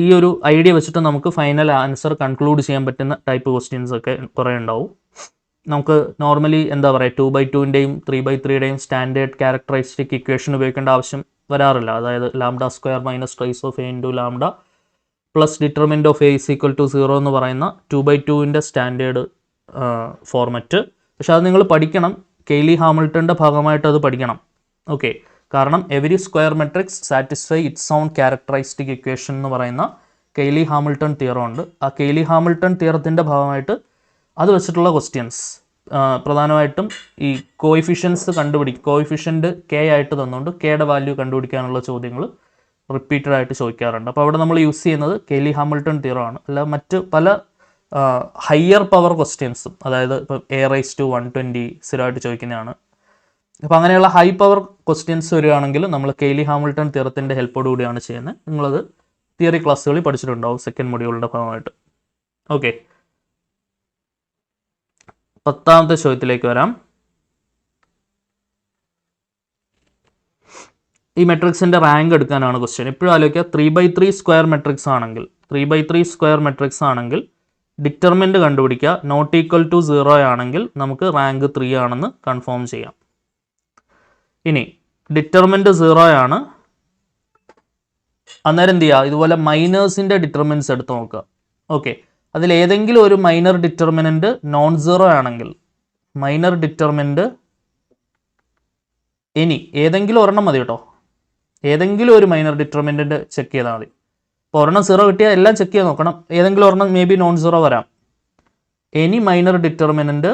Speaker 1: ഈ ഒരു ഐഡിയ വെച്ചിട്ട് നമുക്ക് ഫൈനൽ ആൻസർ കൺക്ലൂഡ് ചെയ്യാൻ പറ്റുന്ന ടൈപ്പ് ക്വസ്റ്റ്യൻസ് ഒക്കെ കുറേ ഉണ്ടാവും. നമുക്ക് നോർമലി എന്താ പറയുക, 2/2ൻ്റെയും 3/3യുടെയും സ്റ്റാൻഡേർഡ് ക്യാരക്ടറിസ്റ്റിക് ഇക്വേഷൻ ഉപയോഗിക്കേണ്ട ആവശ്യം വരാറില്ല. അതായത് λ² minus trace of A into lambda plus determinant of A is equal to 0 എന്ന് പറയുന്ന 2/2ൻ്റെ സ്റ്റാൻഡേർഡ് ഫോർമാറ്റ്. പക്ഷെ അത് നിങ്ങൾ പഠിക്കണം. കെയ്ലി ഹാമിൽട്ടൻ്റെ ഭാഗമായിട്ട് അത് പഠിക്കണം. ഓക്കെ, കാരണം every square matrix satisfy it's on characteristic equation എന്ന് പറയുന്ന കെയ്ലി ഹാമിൽട്ടൺ തിയറം ഉണ്ട്. ആ കെയ്ലി ഹാമിൽട്ടൺ തിയറത്തിൻ്റെ ഭാഗമായിട്ട് അത് വെച്ചിട്ടുള്ള ക്വസ്റ്റ്യൻസ് പ്രധാനമായിട്ടും ഈ കോയിഫിഷ്യൻസ് കോയിഫിഷ്യൻ്റ് കെ ആയിട്ട് തന്നുകൊണ്ട് കെയുടെ വാല്യൂ കണ്ടുപിടിക്കാനുള്ള ചോദ്യങ്ങൾ റിപ്പീറ്റഡ് ആയിട്ട് ചോദിക്കാറുണ്ട്. അപ്പോൾ അവിടെ നമ്മൾ യൂസ് ചെയ്യുന്നത് കെയ്ലി ഹാമിൽട്ടൺ തിയറം ആണ്. അല്ല മറ്റ് പല ഹയർ പവർ ക്വസ്റ്റ്യൻസും, അതായത് ഇപ്പം A⁻120 സ്ഥിരമായിട്ട് ചോദിക്കുന്നതാണ്. അപ്പോൾ അങ്ങനെയുള്ള ഹൈ പവർ ക്വസ്റ്റ്യൻസ് വരികയാണെങ്കിൽ നമ്മൾ കെയ്ലി ഹാമിൽട്ടൺ തിയറത്തിൻ്റെ ഹെൽപ്പോടുകൂടിയാണ് ചെയ്യുന്നത്. നിങ്ങളത് തിയറി ക്ലാസ്സുകളിൽ പഠിച്ചിട്ടുണ്ടാവും സെക്കൻഡ് മൊഡ്യൂളിൻ്റെ ഭാഗമായിട്ട്. ഓക്കെ, 10ാമത്തെ ചോദ്യത്തിലേക്ക് വരാം. ഈ മെട്രിക്സിൻ്റെ റാങ്ക് എടുക്കാനാണ് ക്വസ്റ്റ്യൻ. എപ്പോഴും ആലോചിക്കുക, 3/3 സ്ക്വയർ മെട്രിക്സ് ആണെങ്കിൽ 3/3 സ്ക്വയർ മെട്രിക്സ് ആണെങ്കിൽ ഡിറ്റർമിൻ്റ് കണ്ടുപിടിക്കുക. നോട്ട് ഈക്വൽ ടു 0 ആണെങ്കിൽ നമുക്ക് റാങ്ക് 3 ആണെന്ന് കൺഫേം ചെയ്യാം. ഇനി ഡിറ്റർമിൻ്റ് 0 ആണ്, അന്നേരം എന്ത് ചെയ്യുക? ഇതുപോലെ മൈനേഴ്സിൻ്റെ ഡിറ്റർമിനൻസ് എടുത്ത് നോക്കുക. ഓക്കെ, അതിലേതെങ്കിലും ഒരു മൈനർ ഡിറ്റർമിനൻ്റ് നോൺ സീറോ ആണെങ്കിൽ, മൈനർ ഡിറ്റർമിനൻ്റ് ഇനി ഏതെങ്കിലും ഒരെണ്ണം മതി കേട്ടോ, ഏതെങ്കിലും ഒരു മൈനർ ഡിറ്റർമിനൻ്റ് ചെക്ക് ചെയ്താൽ മതി. അപ്പോൾ ഒരെണ്ണം 0 കിട്ടിയാൽ എല്ലാം ചെക്ക് ചെയ്ത് നോക്കണം, ഏതെങ്കിലും ഒരെണ്ണം മേ ബി നോൺ 0 വരാം. എനി മൈനർ ഡിറ്റർമിനൻ്റ്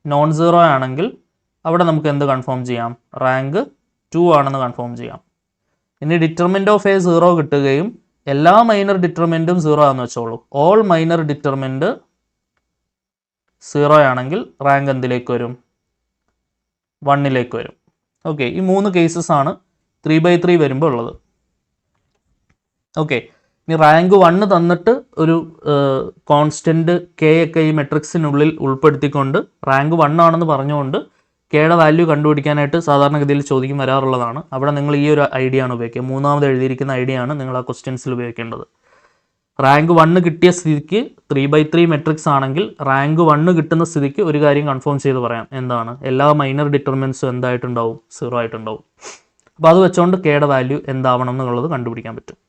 Speaker 1: നോൺ 0 ആണെങ്കിൽ അവിടെ നമുക്ക് എന്ത് കൺഫേം ചെയ്യാം, റാങ്ക് 2 ആണെന്ന് കൺഫേം ചെയ്യാം. ഇനി ഡിറ്റർമിനൻ്റ് ഓഫ് എ 0 കിട്ടുകയും എല്ലാ മൈനർ ഡിറ്റർമിനൻറ്റും 0 ആണെന്ന് വെച്ചോളൂ. ഓൾ മൈനർ ഡിറ്റർമിനൻ്റ് 0 ആണെങ്കിൽ റാങ്ക് എന്തിലേക്ക് വരും, 1ലേക്ക് വരും. ഓക്കെ, ഈ 3 കേസസ് ആണ് 3/3 വരുമ്പോൾ ഉള്ളത്. ഓക്കെ, ഇനി റാങ്ക് 1 തന്നിട്ട് ഒരു കോൺസ്റ്റൻറ്റ് കെ ഒക്കെ ഈ മെട്രിക്സിനുള്ളിൽ ഉൾപ്പെടുത്തിക്കൊണ്ട് റാങ്ക് 1 ആണെന്ന് പറഞ്ഞുകൊണ്ട് കെയുടെ വാല്യൂ കണ്ടുപിടിക്കാനായിട്ട് സാധാരണഗതിയിൽ ചോദിക്കും വരാറുള്ളതാണ്. അവിടെ നിങ്ങൾ ഈ ഒരു ഐഡിയ ആണ് ഉപയോഗിക്കുക, മൂന്നാമത് എഴുതിയിരിക്കുന്ന ഐഡിയ ആണ് നിങ്ങൾ ആ ക്വസ്റ്റ്യൻസിൽ ഉപയോഗിക്കേണ്ടത്. റാങ്ക് 1 കിട്ടിയ സ്ഥിതിക്ക് 3/3 മെട്രിക്സ് ആണെങ്കിൽ റാങ്ക് 1 കിട്ടുന്ന സ്ഥിതിക്ക് ഒരു കാര്യം കൺഫേം ചെയ്ത് പറയാം, എന്താണ്, എല്ലാ മൈനർ ഡിറ്റർമിനൻസും എന്തായിട്ടുണ്ടാവും, 0 ആയിട്ടുണ്ടാവും. അപ്പോൾ അത് വെച്ചുകൊണ്ട് കെയുടെ വാല്യൂ എന്താവണം എന്നുള്ളത് കണ്ടുപിടിക്കാൻ പറ്റും.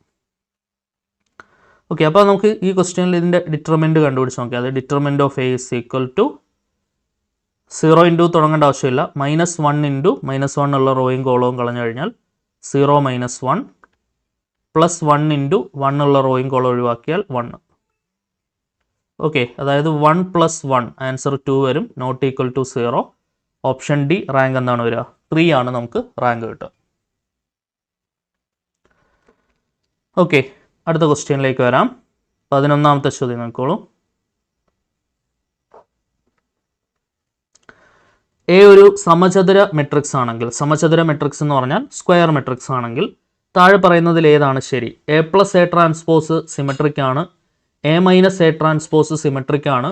Speaker 1: ഓക്കെ, അപ്പോൾ നമുക്ക് ഈ ക്വസ്റ്റ്യനിൽ ഇതിൻ്റെ ഡിറ്റർമിനൻ്റ് കണ്ടുപിടിച്ച് നോക്കാം. അത് determinant of A is equal to 0 into തുടങ്ങേണ്ട ആവശ്യമില്ല, -1 ഇൻറ്റു -1 ഉള്ള റോയും കോളവും കളഞ്ഞു കഴിഞ്ഞാൽ 0 - 1 +1 ഇൻറ്റു 1 ഉള്ള റോയും കോളം ഒഴിവാക്കിയാൽ 1. ഓക്കെ, അതായത് 1 + 1 ആൻസർ 2 വരും, not equal to 0. Option D rank എന്താണ് വരിക, 3 ആണ് നമുക്ക് റാങ്ക് കിട്ടുക. ഓക്കെ, അടുത്ത ക്വസ്റ്റ്യനിലേക്ക് വരാം. 11ാമത്തെ ചോദ്യം നോക്കോളൂ. എ ഒരു സമചതുര മെട്രിക്സ് ആണെങ്കിൽ, സമചതുര മെട്രിക്സ് എന്ന് പറഞ്ഞാൽ സ്ക്വയർ മെട്രിക്സ് ആണെങ്കിൽ താഴെ പറയുന്നതിൽ ഏതാണ് ശരി? A plus A transpose symmetric ആണ്, A minus A transpose symmetric ആണ്,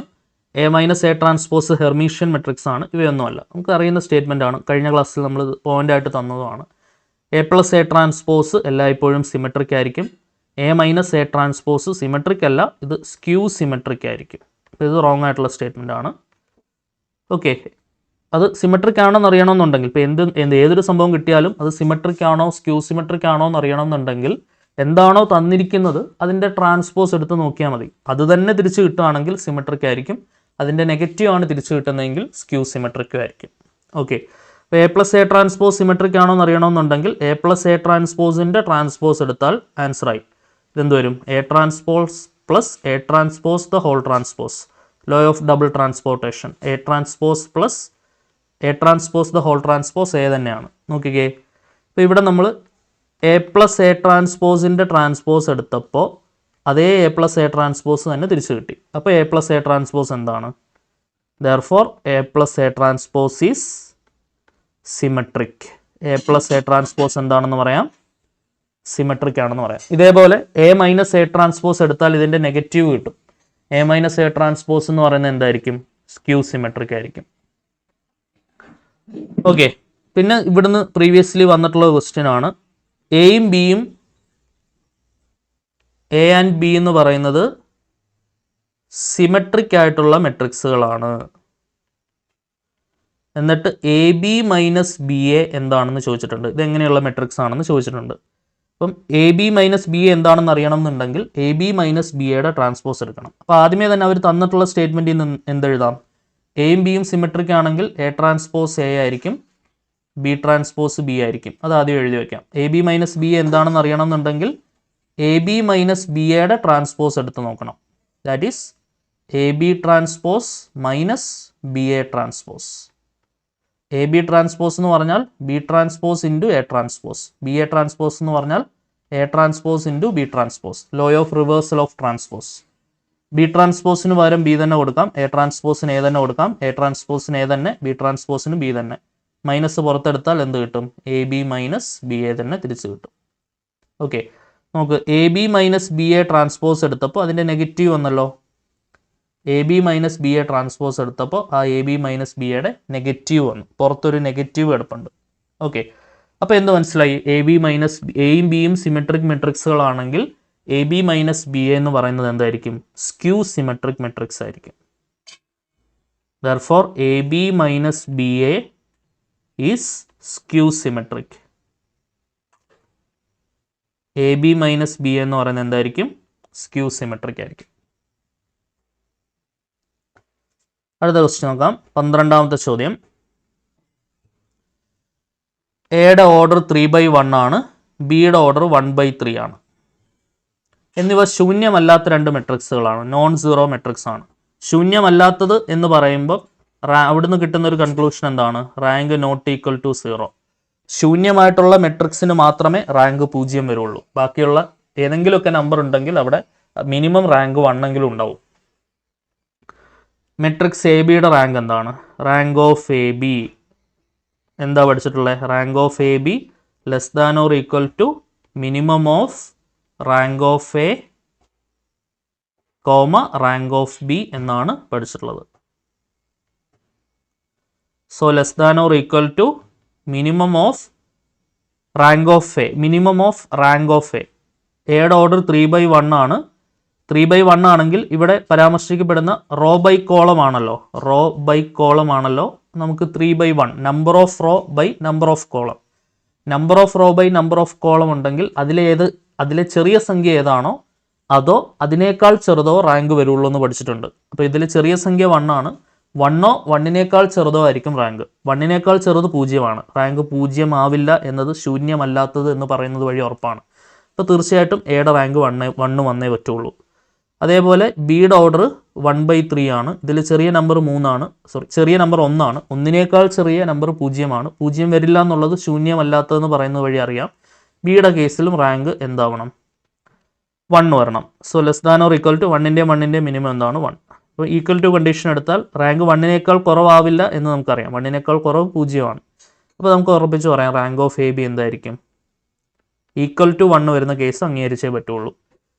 Speaker 1: A minus A transpose Hermitian matrix ആണ്. ഇവയൊന്നുമല്ല, നമുക്ക് അറിയുന്ന സ്റ്റേറ്റ്മെൻ്റ് ആണ്, കഴിഞ്ഞ ക്ലാസ്സിൽ നമ്മൾ പോയിൻ്റായിട്ട് തന്നതുമാണ്. എ പ്ലസ് എ ട്രാൻസ്പോസ് എല്ലായ്പ്പോഴും സിമെട്രിക് ആയിരിക്കും, A minus A transpose symmetric അല്ല, ഇത് സ്ക്യൂ സിമെട്രിക് ആയിരിക്കും. അപ്പോൾ ഇത് റോങ് ആയിട്ടുള്ള സ്റ്റേറ്റ്മെൻ്റ് ആണ്. ഓക്കെ, അത് സിമെട്രിക് ആണോ എന്ന് അറിയണമെന്നുണ്ടെങ്കിൽ, ഇപ്പോൾ ഏതൊരു സംഭവം കിട്ടിയാലും അത് സിമെട്രിക് ആണോ സ്ക്യൂ സിമെട്രിക് ആണോ എന്ന് അറിയണമെന്നുണ്ടെങ്കിൽ എന്താണോ തന്നിരിക്കുന്നത് അതിൻ്റെ ട്രാൻസ്പോസ് എടുത്ത് നോക്കിയാൽ മതി. അത് തന്നെ തിരിച്ച് കിട്ടുകയാണെങ്കിൽ സിമെട്രിക് ആയിരിക്കും, അതിൻ്റെ നെഗറ്റീവ് ആണ് തിരിച്ച് കിട്ടുന്നതെങ്കിൽ സ്ക്യൂ സിമെട്രിക്കും ആയിരിക്കും. ഓക്കെ, അപ്പോൾ A plus A transpose symmetric ആണോ എന്ന് അറിയണമെന്നുണ്ടെങ്കിൽ എ പ്ലസ് എ ട്രാൻസ്പോസിൻ്റെ ട്രാൻസ്പോസ് എടുത്താൽ ആൻസറായി. ഇതെന്ത് വരും, A transpose plus A transpose the whole transpose, law of double transportation. A transpose plus A transpose the whole transpose A തന്നെയാണ്. നോക്കിക്കേ, ഇപ്പോൾ ഇവിടെ നമ്മൾ എ പ്ലസ് എ ട്രാൻസ്പോസിൻ്റെ ട്രാൻസ്പോസ് എടുത്തപ്പോൾ അതേ എ പ്ലസ് എ ട്രാൻസ്പോസ് തന്നെ തിരിച്ചു കിട്ടി. അപ്പോൾ എ പ്ലസ് എ ട്രാൻസ്പോസ് എന്താണ്, therefore A plus A transpose is symmetric. A plus A transpose എന്താണെന്ന് പറയാം, സിമെട്രിക് ആണെന്ന് പറയാം. ഇതേപോലെ എ മൈനസ് എ ട്രാൻസ്പോസ് എടുത്താൽ ഇതിൻ്റെ നെഗറ്റീവ് കിട്ടും. എ മൈനസ് എ ട്രാൻസ്പോസ് എന്ന് പറയുന്നത് എന്തായിരിക്കും, സ്ക്യൂ സിമെട്രിക് ആയിരിക്കും. ഓക്കെ, പിന്നെ ഇവിടുന്ന് പ്രീവിയസ്ലി വന്നിട്ടുള്ള ക്വസ്റ്റ്യൻ ആണ്, എയും ബിയും എ ആൻഡ് ബി എന്ന് പറയുന്നത് സിമെട്രിക് ആയിട്ടുള്ള മെട്രിക്സുകളാണ്. എന്നിട്ട് A B minus B A എന്താണെന്ന് ചോദിച്ചിട്ടുണ്ട്, ഇതെങ്ങനെയുള്ള മെട്രിക്സ് ആണെന്ന് ചോദിച്ചിട്ടുണ്ട്. അപ്പം A B minus B A എന്താണെന്ന് അറിയണം എന്നുണ്ടെങ്കിൽ എ ബി മൈനസ് ബി എയുടെ ട്രാൻസ്പോസ് എടുക്കണം. അപ്പോൾ ആദ്യമേ തന്നെ അവർ തന്നിട്ടുള്ള സ്റ്റേറ്റ്മെൻറ്റിൽ നിന്ന് എന്തെഴുതാം, എയും ബിയും സിമെട്രിക് ആണെങ്കിൽ എ ട്രാൻസ്പോസ് എ ആയിരിക്കും, ബി ട്രാൻസ്പോസ് ബി ആയിരിക്കും. അത് ആദ്യം എഴുതി വയ്ക്കാം. എ ബി മൈനസ് ബി എന്താണെന്ന് അറിയണം എന്നുണ്ടെങ്കിൽ എ ബി മൈനസ് ബി എയുടെ ട്രാൻസ്പോസ് എടുത്ത് നോക്കണം. That is A B transpose minus B A transpose. A B transpose എന്ന് പറഞ്ഞാൽ B transpose into A transpose, B A transpose എന്ന് പറഞ്ഞാൽ A transpose into B transpose, law of reversal of transpose. B ട്രാൻസ്പോസിന് പകരം B തന്നെ കൊടുക്കാം, A ട്രാൻസ്പോസിന് A തന്നെ കൊടുക്കാം, എ ട്രാൻസ്പോസിന് എ തന്നെ, ബി ട്രാൻസ്പോസിന് ബി തന്നെ. മൈനസ് പുറത്തെടുത്താൽ എന്ത് കിട്ടും, A B minus B A തന്നെ തിരിച്ച് കിട്ടും. ഓക്കെ, നമുക്ക് A B minus B A transpose എടുത്തപ്പോൾ അതിൻ്റെ നെഗറ്റീവ് വന്നല്ലോ. A B minus B A transpose എടുത്തപ്പോൾ ആ എ ബി മൈനസ് ബി എയുടെ നെഗറ്റീവ് വന്നു, പുറത്തൊരു നെഗറ്റീവ് കിടപ്പുണ്ട്. ഓക്കെ, അപ്പോൾ എന്ത് മനസ്സിലായി, എ ബി മൈനസ് എയും ബിയും സിമെട്രിക് മെട്രിക്സുകളാണെങ്കിൽ A B minus B A എന്ന് പറയുന്നത് എന്തായിരിക്കും, സ്ക്യൂ സിമെട്രിക് മെട്രിക്സ് ആയിരിക്കും. Therefore A B minus B A is skew symmetric. A B minus B എന്ന് പറയുന്നത് എന്തായിരിക്കും, സ്ക്യൂ സിമെട്രിക് ആയിരിക്കും. അടുത്ത ക്വസ്റ്റ്യൻ നോക്കാം, 12ാമത്തെ ചോദ്യം. എയുടെ ഓർഡർ 3/1 ആണ്, ബിയുടെ ഓർഡർ 1/3 ആണ്. എന്നിവ ശൂന്യമല്ലാത്ത രണ്ട് മെട്രിക്സുകളാണ്, നോൺ സീറോ മെട്രിക്സ് ആണ്. ശൂന്യമല്ലാത്തത് എന്ന് പറയുമ്പോൾ അവിടുന്ന് കിട്ടുന്ന ഒരു കൺക്ലൂഷൻ എന്താണ്? Rank not equal to 0. ശൂന്യമായിട്ടുള്ള മെട്രിക്സിന് മാത്രമേ റാങ്ക് 0 വരുള്ളൂ. ബാക്കിയുള്ള ഏതെങ്കിലുമൊക്കെ നമ്പർ ഉണ്ടെങ്കിൽ അവിടെ മിനിമം റാങ്ക് 1 എങ്കിലും ഉണ്ടാവും. മെട്രിക്സ് എ ബിയുടെ റാങ്ക് എന്താണ്? റാങ്ക് ഓഫ് എ ബി എന്താ പഠിച്ചിട്ടുള്ളത്? Rank of A B less than or equal to minimum of rank of A comma rank of B എന്നാണ് പഠിച്ചിട്ടുള്ളത്. So less than or equal to minimum of rank of A, minimum of rank of A. എയുടെ order 3/1 ആണ്. 3/1 ആണെങ്കിൽ ഇവിടെ പരാമർശിക്കപ്പെടുന്ന row by column ആണല്ലോ, row by column ആണല്ലോ നമുക്ക് 3/1, number of row by number of column. Number of row by number of column ഉണ്ടെങ്കിൽ അതിലെ ചെറിയ സംഖ്യ ഏതാണോ അതോ അതിനേക്കാൾ ചെറുതോ റാങ്ക് വരുള്ളൂ എന്ന് പഠിച്ചിട്ടുണ്ട്. അപ്പോൾ ഇതിൽ ചെറിയ സംഖ്യ 1 ആണ്. 1ഓ 1നേക്കാൾ ചെറുതോ ആയിരിക്കും റാങ്ക്. 1നേക്കാൾ ചെറുത് 0 ആണ്. റാങ്ക് 0 ആവില്ല എന്നത് ശൂന്യമല്ലാത്തത് എന്ന് പറയുന്നത് വഴി ഉറപ്പാണ്. അപ്പോൾ തീർച്ചയായിട്ടും എയുടെ റാങ്ക് 1 വന്നേ പറ്റുള്ളൂ. അതേപോലെ ബിയുടെ ഓർഡർ 1/3 ആണ്. ഇതിൽ ചെറിയ നമ്പർ 3 ആണ്, ചെറിയ നമ്പർ 1 ആണ്. 1നേക്കാൾ ചെറിയ നമ്പർ 0 ആണ്. 0 വരില്ല എന്നുള്ളത് ശൂന്യമല്ലാത്തതെന്ന് പറയുന്നത് വഴി അറിയാം. ബിയുടെ കേസിലും റാങ്ക് എന്താവണം? 1 വരണം. So less than or equal to 1ൻ്റെ മിനിമം എന്താണ്? 1. അപ്പോൾ ഈക്വൽ ടു കണ്ടീഷൻ എടുത്താൽ റാങ്ക് 1നേക്കാൾ കുറവാവില്ല എന്ന് നമുക്കറിയാം. 1നേക്കാൾ കുറവ് 0 ആണ്. അപ്പോൾ നമുക്ക് ഉറപ്പിച്ച് പറയാം റാങ്ക് ഓഫ് എ ബി എന്തായിരിക്കും? ഈക്വൽ ടു 1 വരുന്ന കേസ് അംഗീകരിച്ചേ പറ്റുള്ളൂ.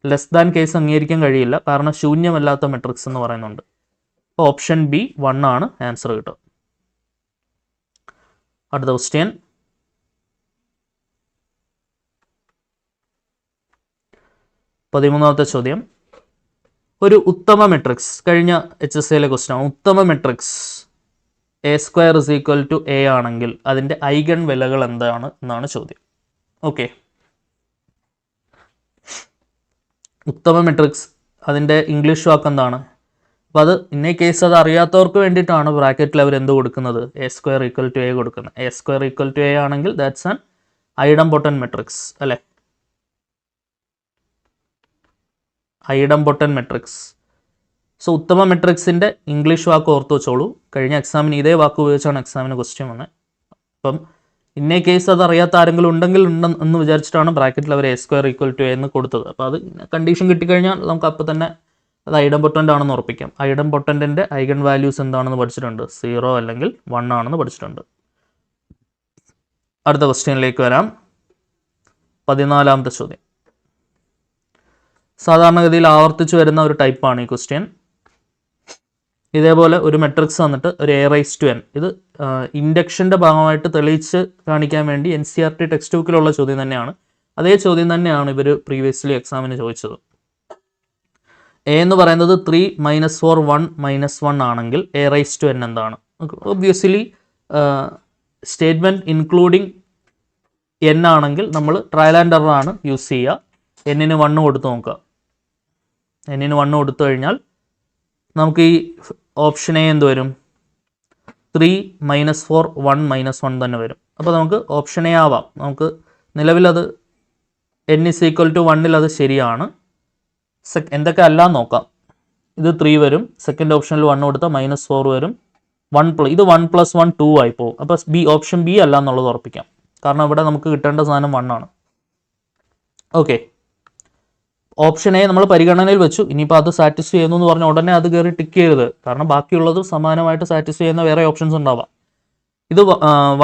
Speaker 1: ലെസ് ദാൻ കേസ് അംഗീകരിക്കാൻ കഴിയില്ല, കാരണം ശൂന്യമല്ലാത്ത മെട്രിക്സ് എന്ന് പറയുന്നുണ്ട്. അപ്പോൾ ഓപ്ഷൻ ബി 1 ആണ് ആൻസർ കിട്ടുക. അടുത്ത ക്വസ്റ്റ്യൻ, 13ാമത്തെ ചോദ്യം. ഒരു ഉത്തമ മെട്രിക്സ്, കഴിഞ്ഞ HSAയിലെ ക്വസ്റ്റ്യൻ ആണ്. ഉത്തമ matrix A² is equal to A ആണെങ്കിൽ അതിൻ്റെ ഐഗൺ വിലകൾ എന്താണ് എന്നാണ് ചോദ്യം. ഓക്കെ, ഉത്തമ മെട്രിക്സ് അതിൻ്റെ ഇംഗ്ലീഷ് വാക്ക് എന്താണ്? അപ്പോൾ അത് ഇന്നേ കേസ് അത് അറിയാത്തവർക്ക് വേണ്ടിയിട്ടാണ് ബ്രാക്കറ്റിൽ അവർ എന്ത് കൊടുക്കുന്നത്? A² ഈക്വൽ ടു എ കൊടുക്കുന്നത്. A² ഈക്വൽ ടു എ ആണെങ്കിൽ ദാറ്റ്സ് ആൻ ഐഡംപൊട്ടൻറ്റ് മെട്രിക്സ് അല്ലേ? ഐഡംപൊട്ടൻറ്റ് മെട്രിക്സ്. സോ ഉത്തമ മെട്രിക്സിൻ്റെ ഇംഗ്ലീഷ് വാക്ക് ഓർത്ത് വെച്ചോളൂ. കഴിഞ്ഞ എക്സാമിന് ഇതേ വാക്ക് ഉപയോഗിച്ചാണ് എക്സാമിന് ക്വസ്റ്റ്യൻ വന്നത്. അപ്പം ഇന്നേ കേസ് അത് അറിയാത്ത ആരെങ്കിലും ഉണ്ടെങ്കിൽ എന്ന് വിചാരിച്ചിട്ടാണ് ബ്രാക്കറ്റിൽ അവർ A² ഈക്വൽ ടു എ എന്ന് കൊടുത്തത്. അപ്പോൾ അത് കണ്ടീഷൻ കിട്ടിക്കഴിഞ്ഞാൽ നമുക്ക് അപ്പോൾ തന്നെ അത് ഐഡംപൊട്ടൻ്റ് ആണെന്ന് ഉറപ്പിക്കാം. ഐഡംപൊട്ടൻറ്റിൻ്റെ ഐഗൺ വാല്യൂസ് എന്താണെന്ന് പഠിച്ചിട്ടുണ്ട്? 0 അല്ലെങ്കിൽ 1 ആണെന്ന് പഠിച്ചിട്ടുണ്ട്. അടുത്ത ക്വസ്റ്റ്യനിലേക്ക് വരാം. 14ാമത്തെ ചോദ്യം. സാധാരണഗതിയിൽ ആവർത്തിച്ച് വരുന്ന ഒരു ടൈപ്പാണ് ഈ ക്വസ്റ്റ്യൻ. ഇതേപോലെ ഒരു മെട്രിക്സ് വന്നിട്ട് ഒരു A⁻n, ഇത് ഇൻഡക്ഷൻ്റെ ഭാഗമായിട്ട് തെളിയിച്ച് കാണിക്കാൻ വേണ്ടി NCERT ടെക്സ്റ്റ് ബുക്കിലുള്ള ചോദ്യം തന്നെയാണ്. അതേ ചോദ്യം തന്നെയാണ് ഇവർ പ്രീവിയസ്ലി എക്സാമിന് ചോദിച്ചത്. എ എന്ന് പറയുന്നത് 3 - 4 1 - 1 ആണെങ്കിൽ A⁻n എന്താണ്? ഒബ്വിയസ്ലി സ്റ്റേറ്റ്മെൻറ്റ് ഇൻക്ലൂഡിങ് n ആണെങ്കിൽ നമ്മൾ ട്രയൽ ആൻഡ് എറർ ആണ് യൂസ് ചെയ്യുക. n-ന് 1 കൊടുത്ത് നോക്കുക. n-ന് 1 കൊടുത്തു കഴിഞ്ഞാൽ നമുക്ക് ഈ ഓപ്ഷൻ എ എന്ത് വരും? 3 - 4 1 - 1 തന്നെ വരും. അപ്പോൾ നമുക്ക് ഓപ്ഷൻ എ ആവാം. നമുക്ക് നിലവിലത് n = 1 അത് ശരിയാണ്. എന്തൊക്കെ അല്ല നോക്കാം. ഇത് 3 വരും. സെക്കൻഡ് ഓപ്ഷനിൽ 1 കൊടുത്താൽ -4 വരും. ഇത് 1 + 1 2 ആയി പോകും. അപ്പോൾ ഓപ്ഷൻ ബി അല്ല എന്നുള്ളത് ഉറപ്പിക്കാം. കാരണം ഇവിടെ നമുക്ക് കിട്ടേണ്ട സാധനം 1 ആണ്. ഓക്കെ, ഓപ്ഷൻ എ നമ്മൾ പരിഗണനയിൽ വെച്ചു. ഇനിയിപ്പോൾ അത് സാറ്റിസ്ഫൈ ചെയ്യുന്നു എന്ന് പറഞ്ഞാൽ ഉടനെ അത് കയറി ടിക്ക് ചെയ്യരുത്. കാരണം ബാക്കിയുള്ളത് സമാനമായിട്ട് സാറ്റിസ്ഫൈ ചെയ്യുന്ന വേറെ ഓപ്ഷൻസ് ഉണ്ടാവാം. ഇത്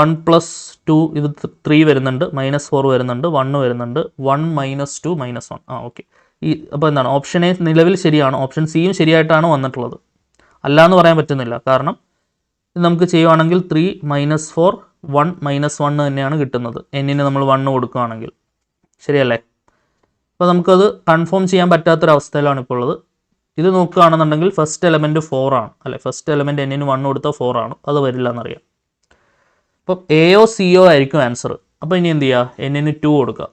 Speaker 1: 1 + 2 ഇത് 3 വരുന്നുണ്ട്, -4 വരുന്നുണ്ട്, 1 വരുന്നുണ്ട്, 1 - 2 - 1. ഓക്കെ, അപ്പോൾ എന്താണ്? ഓപ്ഷൻ എ നിലവിൽ ശരിയാണ്. ഓപ്ഷൻ സിയും ശരിയായിട്ടാണ് വന്നിട്ടുള്ളത്. അല്ല എന്ന് പറയാൻ പറ്റുന്നില്ല. കാരണം ഇത് നമുക്ക് ചെയ്യുവാണെങ്കിൽ 3 - 4 1 - 1 തന്നെയാണ് കിട്ടുന്നത്. n-ന് നമ്മൾ 1 കൊടുക്കുകയാണെങ്കിൽ. ശരിയല്ലേ? അപ്പോൾ നമുക്കത് കൺഫേം ചെയ്യാൻ പറ്റാത്തൊരവസ്ഥയിലാണ് ഇപ്പോൾ ഉള്ളത്. ഇത് നോക്കുകയാണെന്നുണ്ടെങ്കിൽ ഫസ്റ്റ് എലമെൻറ്റ് 4 ആണ് അല്ലേ? ഫസ്റ്റ് എലമെൻറ്റ് n-ന് 1 കൊടുത്താൽ 4 ആണ്. അത് വരില്ല എന്നറിയാം. അപ്പം എയോ സിയോ ആയിരിക്കും ആൻസർ. അപ്പോൾ ഇനി എന്ത് ചെയ്യുക? n-ന് 2 കൊടുക്കുക.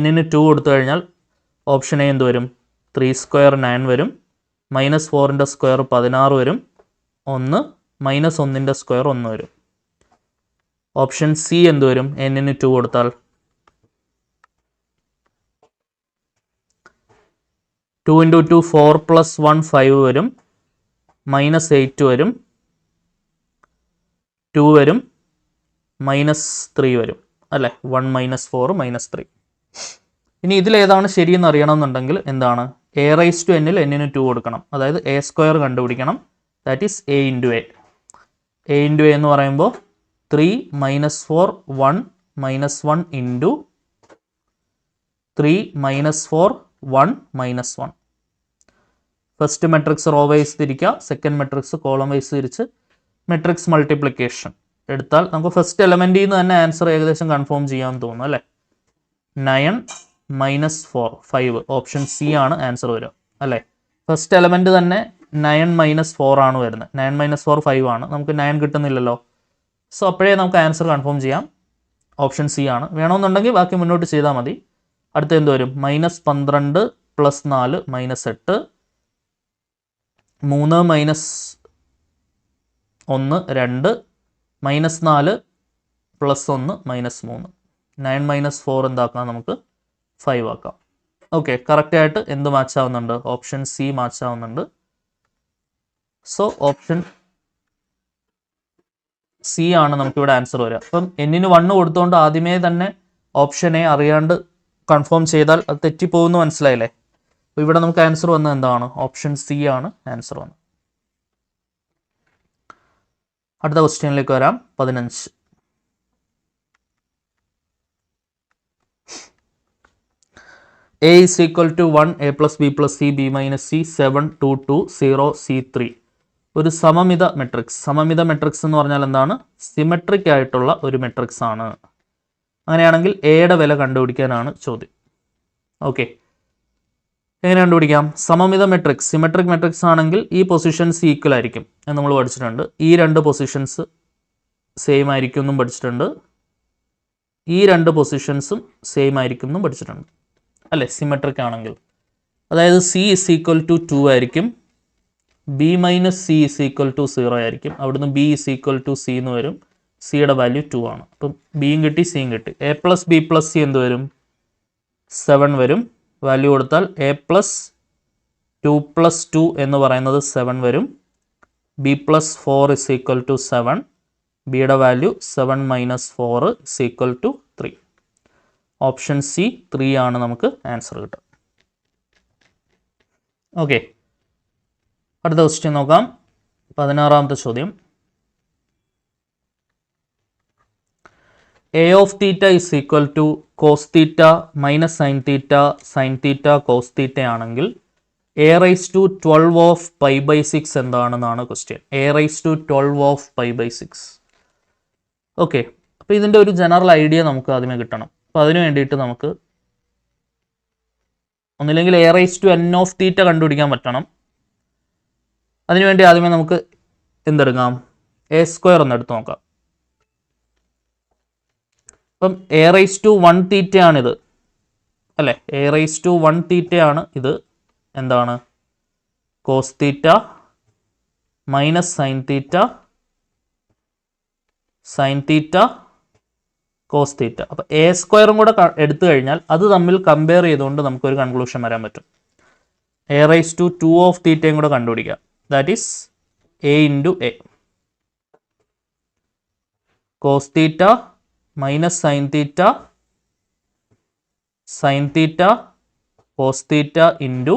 Speaker 1: n-ന് 2 കൊടുത്തു കഴിഞ്ഞാൽ ഓപ്ഷൻ എ എന്ത് വരും? 3² 9 വരും, -4ൻ്റെ സ്ക്വയർ 16 വരും, 1 -1ൻ്റെ സ്ക്വയർ 1 വരും. ഓപ്ഷൻ സി എന്ത് വരും? n-ന് 2 കൊടുത്താൽ 2 × 2 4 + 1 5 വരും, -8 വരും, 2 വരും, -3 വരും അല്ലേ? 1 - 4 -3. ഇനി ഇതിലേതാണ് ശരിയെന്ന് അറിയണമെന്നുണ്ടെങ്കിൽ എന്താണ്? a⁻n-ൽ n-ന് 2 കൊടുക്കണം, അതായത് a² കണ്ടുപിടിക്കണം. That is a × a. a × a എന്ന് പറയുമ്പോൾ 3 - 4 1 - 1 × 3 - 4 1 - 1. ഫസ്റ്റ് മെട്രിക്സ് റോ വൈസ് തിരിക്കുക, സെക്കൻഡ് മെട്രിക്സ് കോളം വൈസ് തിരിച്ച് മെട്രിക്സ് മൾട്ടിപ്ലിക്കേഷൻ എടുത്താൽ നമുക്ക് ഫസ്റ്റ് എലമെൻറ്റിൽ നിന്ന് തന്നെ ആൻസർ ഏകദേശം കൺഫേം ചെയ്യാമെന്ന് തോന്നുന്നു അല്ലേ? 9 - 4 5. ഓപ്ഷൻ സി ആണ് ആൻസർ വരിക അല്ലേ? ഫസ്റ്റ് എലമെൻറ്റ് തന്നെ 9 - 4 ആണ് വരുന്നത്. 9 - 4 5 ആണ്. നമുക്ക് 9 കിട്ടുന്നില്ലല്ലോ. സോ അപ്പോഴേ നമുക്ക് ആൻസർ കൺഫേം ചെയ്യാം. ഓപ്ഷൻ സി ആണ്. വേണമെന്നുണ്ടെങ്കിൽ ബാക്കി മുന്നോട്ട് ചെയ്താൽ മതി. അടുത്ത എന്ത് വരും? -12 + 4 -8, 3 - 1 2, -4 + 1 -3. 9 - 4 എന്താക്കാം? നമുക്ക് 5 ആക്കാം. ഓക്കെ, കറക്റ്റായിട്ട് എന്ത് മാച്ച് ആവുന്നുണ്ട്? ഓപ്ഷൻ സി മാച്ച് ആവുന്നുണ്ട്. സോ ഓപ്ഷൻ സി ആണ് നമുക്കിവിടെ ആൻസർ വരിക. അപ്പം n-ന് 1 കൊടുത്തുകൊണ്ട് ആദ്യമേ തന്നെ ഓപ്ഷൻ എ അറിയാണ്ട് കൺഫേം ചെയ്താൽ അത് തെറ്റിപ്പോകുന്നു, മനസ്സിലായില്ലേ? അപ്പോൾ ഇവിടെ നമുക്ക് ആൻസർ വന്നത് എന്താണ്? ഓപ്ഷൻ സി ആണ് ആൻസർ വന്നത്. അടുത്ത ക്വസ്റ്റ്യനിലേക്ക് വരാം. 15. a is equal to 1 a plus b plus c b minus c 7 2 2 0 c3 ഒരു സമമിത മെട്രിക്സ്. സമമിത മെട്രിക്സ് എന്ന് പറഞ്ഞാൽ എന്താണ്? സിമെട്രിക് ആയിട്ടുള്ള ഒരു മെട്രിക്സ് ആണ്. അങ്ങനെയാണെങ്കിൽ എയുടെ വില കണ്ടുപിടിക്കാനാണ് ചോദ്യം. ഓക്കെ, എങ്ങനെ കണ്ടുപിടിക്കാം? സമമിത മെട്രിക്സ് സിമെട്രിക് മെട്രിക്സ് ആണെങ്കിൽ ഈ പൊസിഷൻസ് ഈക്വൽ ആയിരിക്കും എന്ന് നമ്മൾ പഠിച്ചിട്ടുണ്ട്. ഈ രണ്ട് പൊസിഷൻസ് സെയിം ആയിരിക്കും എന്നും പഠിച്ചിട്ടുണ്ട്. ഈ രണ്ട് പൊസിഷൻസും സെയിം ആയിരിക്കും എന്നും പഠിച്ചിട്ടുണ്ട് അല്ലേ? സിമെട്രിക് ആണെങ്കിൽ അതായത് c is equal to 2 ആയിരിക്കും, b - c is equal to 0 ആയിരിക്കും. അവിടുന്ന് b is equal to c എന്ന് വരും. സിയുടെ വാല്യൂ 2 ആണ്. അപ്പം ബിയും കിട്ടി സിയും കിട്ടി. a + b + c എന്ത് വരും? 7 വരും. വാല്യൂ കൊടുത്താൽ a + 2 + 2 എന്ന് പറയുന്നത് 7 വരും. b + 4 is equal to 7. ബിയുടെ value 7 - 4 is equal to 3. Option C 3 ആണ് നമുക്ക് ആൻസർ കിട്ടുക. ഓക്കെ, അടുത്ത ക്വസ്റ്റ്യൻ നോക്കാം. 16ാമത്തെ ചോദ്യം. a of theta is equal to cos theta minus sin theta sin theta cos theta ആണെങ്കിൽ a raised to 12 of pi by 6 എന്താണെന്നാണ് question. a raised to 12 of pi by 6. Okay, അപ്പോൾ ഇതിൻ്റെ ഒരു general idea നമുക്ക് ആദ്യമേ കിട്ടണം. അപ്പോൾ അതിന് വേണ്ടിയിട്ട് നമുക്ക് ഒന്നില്ലെങ്കിൽ a raised to n of theta കണ്ടുപിടിക്കാൻ പറ്റണം. അതിനുവേണ്ടി ആദ്യമേ നമുക്ക് എന്തെടുക്കാം? a² ഒന്ന് എടുത്ത് നോക്കാം. അപ്പം a raised to 1 theta ആണിത് അല്ലേ? a raised to 1 theta ആണ് ഇത്. എന്താണ്? cos theta minus sin theta sin theta cos theta. അപ്പോൾ a² കൂടെ എടുത്തു കഴിഞ്ഞാൽ അത് തമ്മിൽ കമ്പയർ ചെയ്തുകൊണ്ട് നമുക്കൊരു കൺക്ലൂഷൻ വരാൻ പറ്റും. a raised to 2 of theta കൂടെ കണ്ടുപിടിക്കാം. That is a × a. cos theta minus sin theta sin theta cos theta into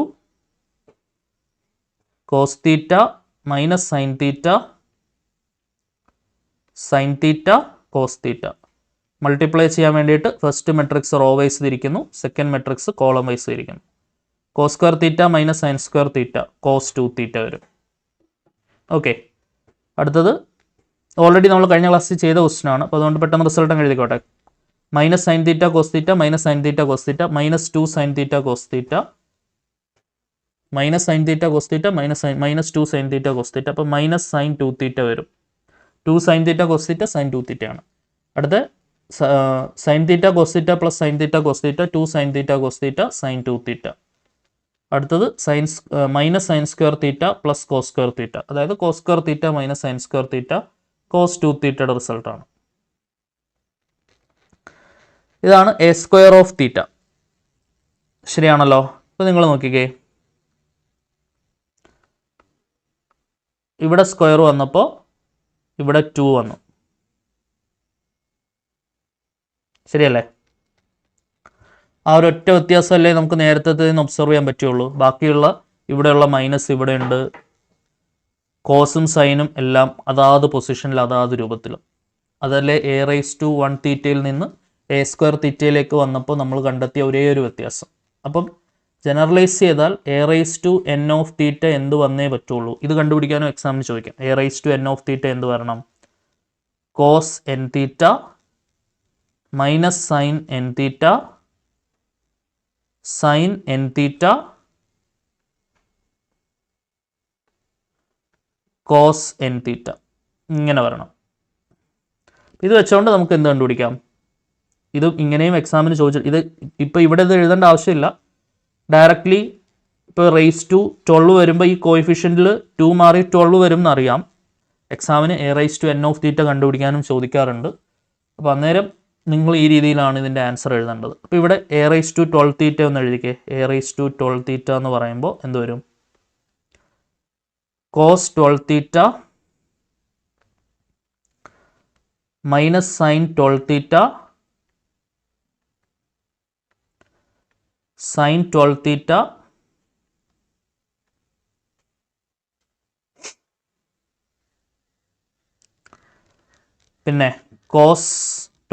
Speaker 1: cos theta minus sin theta sin theta cos theta. Multiply ചെയ്യാൻ വേണ്ടിയിട്ട് first matrix row wise തിരിക്കുന്നു, second matrix column wise തിരിക്കുന്നു. cos² theta minus sin² theta cos 2 theta വരും. Okay, അടുത്തത് already നമ്മൾ കഴിഞ്ഞ ക്ലാസ്സിൽ ചെയ്ത ക്വസ്റ്റ്യൻ ആണ്. അപ്പോൾ അതുകൊണ്ട് പെട്ടെന്ന് റിസൾട്ട് അങ്ങ് എഴുതിക്കോട്ടെ. Minus sine theta cos theta minus sine theta cos theta -2 sine theta cos theta minus sine theta cos theta -2 sine theta cos theta. അപ്പോൾ മൈനസ് സൈൻ 2 തീറ്റ വരും. 2 sine theta cos theta sine 2 theta ആണ്. അടുത്ത sine theta cos theta plus sine theta cos theta 2 sine theta cos theta sine 2 theta. അടുത്തത് minus sin² theta plus cos² തീറ്റ, അതായത് cos² theta minus sin² തീറ്റ cos 2 തീറ്റയുടെ റിസൾട്ടാണ്. ഇതാണ് A square of തീറ്റ. ശരിയാണല്ലോ. അപ്പോൾ നിങ്ങൾ നോക്കിക്കേ, ഇവിടെ സ്ക്വയർ വന്നപ്പോൾ ഇവിടെ 2 വന്നു. ശരിയല്ലേ? ആ ഒരു ഒറ്റ വ്യത്യാസമല്ലേ നമുക്ക് നേരത്തെ നിന്ന് ഒബ്സർവ് ചെയ്യാൻ പറ്റുള്ളൂ. ബാക്കിയുള്ള ഇവിടെയുള്ള മൈനസ് ഇവിടെ ഉണ്ട്, കോസും സൈനും എല്ലാം അതാത് പൊസിഷനിൽ അതാത് രൂപത്തിലും. അതല്ലേ എ റൈസ് ടു 1 തീറ്റയിൽ നിന്ന് എ സ്ക്വയർ തീറ്റയിലേക്ക് വന്നപ്പോൾ നമ്മൾ കണ്ടെത്തിയ ഒരേ ഒരു വ്യത്യാസം. അപ്പം ജനറലൈസ് ചെയ്താൽ A raise to n of theta എന്ത് വന്നേ പറ്റുള്ളൂ. ഇത് കണ്ടുപിടിക്കാനും എക്സാമിന് ചോദിക്കാം. A raise to n of theta എന്ത് വരണം? Cos n theta minus sine n theta sine n theta cos n theta, ഇങ്ങനെ വരണം. ഇത് വെച്ചുകൊണ്ട് നമുക്ക് എന്ത് കണ്ടുപിടിക്കാം? ഇത് ഇങ്ങനെയും എക്സാമിന് ചോദിച്ചു. ഇത് ഇപ്പോൾ ഇവിടെ ഇത് എഴുതേണ്ട ആവശ്യമില്ല. ഡയറക്റ്റ്ലി ഇപ്പോൾ റേസ് ടു 12 വരുമ്പോൾ ഈ കോയിഫിഷ്യൻറ്റിൽ 2 മാറി 12 വരും എന്നറിയാം. എക്സാമിന് A raise to n of theta കണ്ടുപിടിക്കാനും ചോദിക്കാറുണ്ട്. അപ്പോൾ അന്നേരം നിങ്ങൾ ഈ രീതിയിലാണ് ഇതിൻ്റെ ആൻസർ എഴുതേണ്ടത്. അപ്പോൾ ഇവിടെ എ റൈസ് ടു 12 തീറ്റ ഒന്ന് എഴുതിക്കേ. എ റൈസ് ടു 12 തീറ്റ എന്ന് പറയുമ്പോൾ എന്ത് വരും? Cos 12 theta minus sine 12 theta sine 12 theta പിന്നെ കോസ്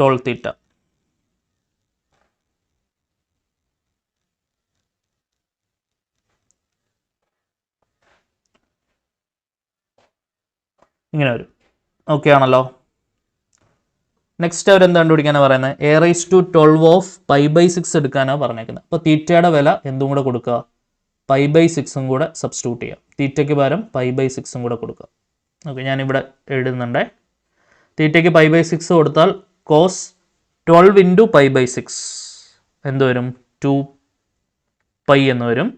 Speaker 1: 12 തീറ്റ. ഇങ്ങനെ വരും. ഓക്കെ ആണല്ലോ. നെക്സ്റ്റ് അവരെന്ത് കണ്ടുപിടിക്കാനാണ് പറയുന്നത്? എ റൈസ് ടു 12 ഓഫ് π/6 എടുക്കാനാണ് പറഞ്ഞേക്കുന്നത്. അപ്പോൾ തീറ്റയുടെ വില എന്തും കൂടെ കൊടുക്കുക? π/6 കൂടെ സബ്സ്റ്റിറ്റ്യൂട്ട് ചെയ്യാം. തീറ്റയ്ക്ക് പകരം π/6 കൂടെ കൊടുക്കുക. ഓക്കെ, ഞാനിവിടെ എഴുതുന്നുണ്ടേ. തീറ്റയ്ക്ക് π/6 കൊടുത്താൽ കോസ് 12 ഇൻറ്റു π/6 എന്ത് വരും? 2π എന്ന് വരും.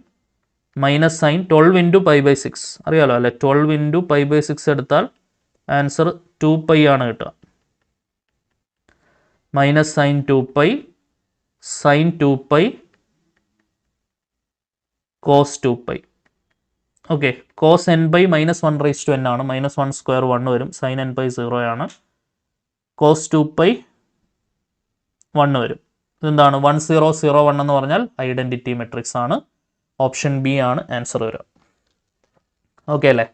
Speaker 1: മൈനസ് സൈൻ 12 ഇൻറ്റു π/6 അറിയാലോ അല്ലേ? 12 ഇൻറ്റു π/6 എടുത്താൽ ആൻസർ 2π ആണ് കിട്ടുക. Minus sine 2π sine 2π cos 2π. Okay, cos n/, minus 1 raise to n ആണ്. മൈനസ് 1 സ്ക്വയർ 1 വരും. സൈൻ n/, 0 ആണ്. കോസ് 2π 1 വരും. ഇതെന്താണ്? 1 0 0 1 എന്ന് പറഞ്ഞാൽ ഐഡൻറ്റിറ്റി മെട്രിക്സ് ആണ്. ഓപ്ഷൻ ബി ആണ് ആൻസർ വരിക. ഓക്കെ അല്ലേ?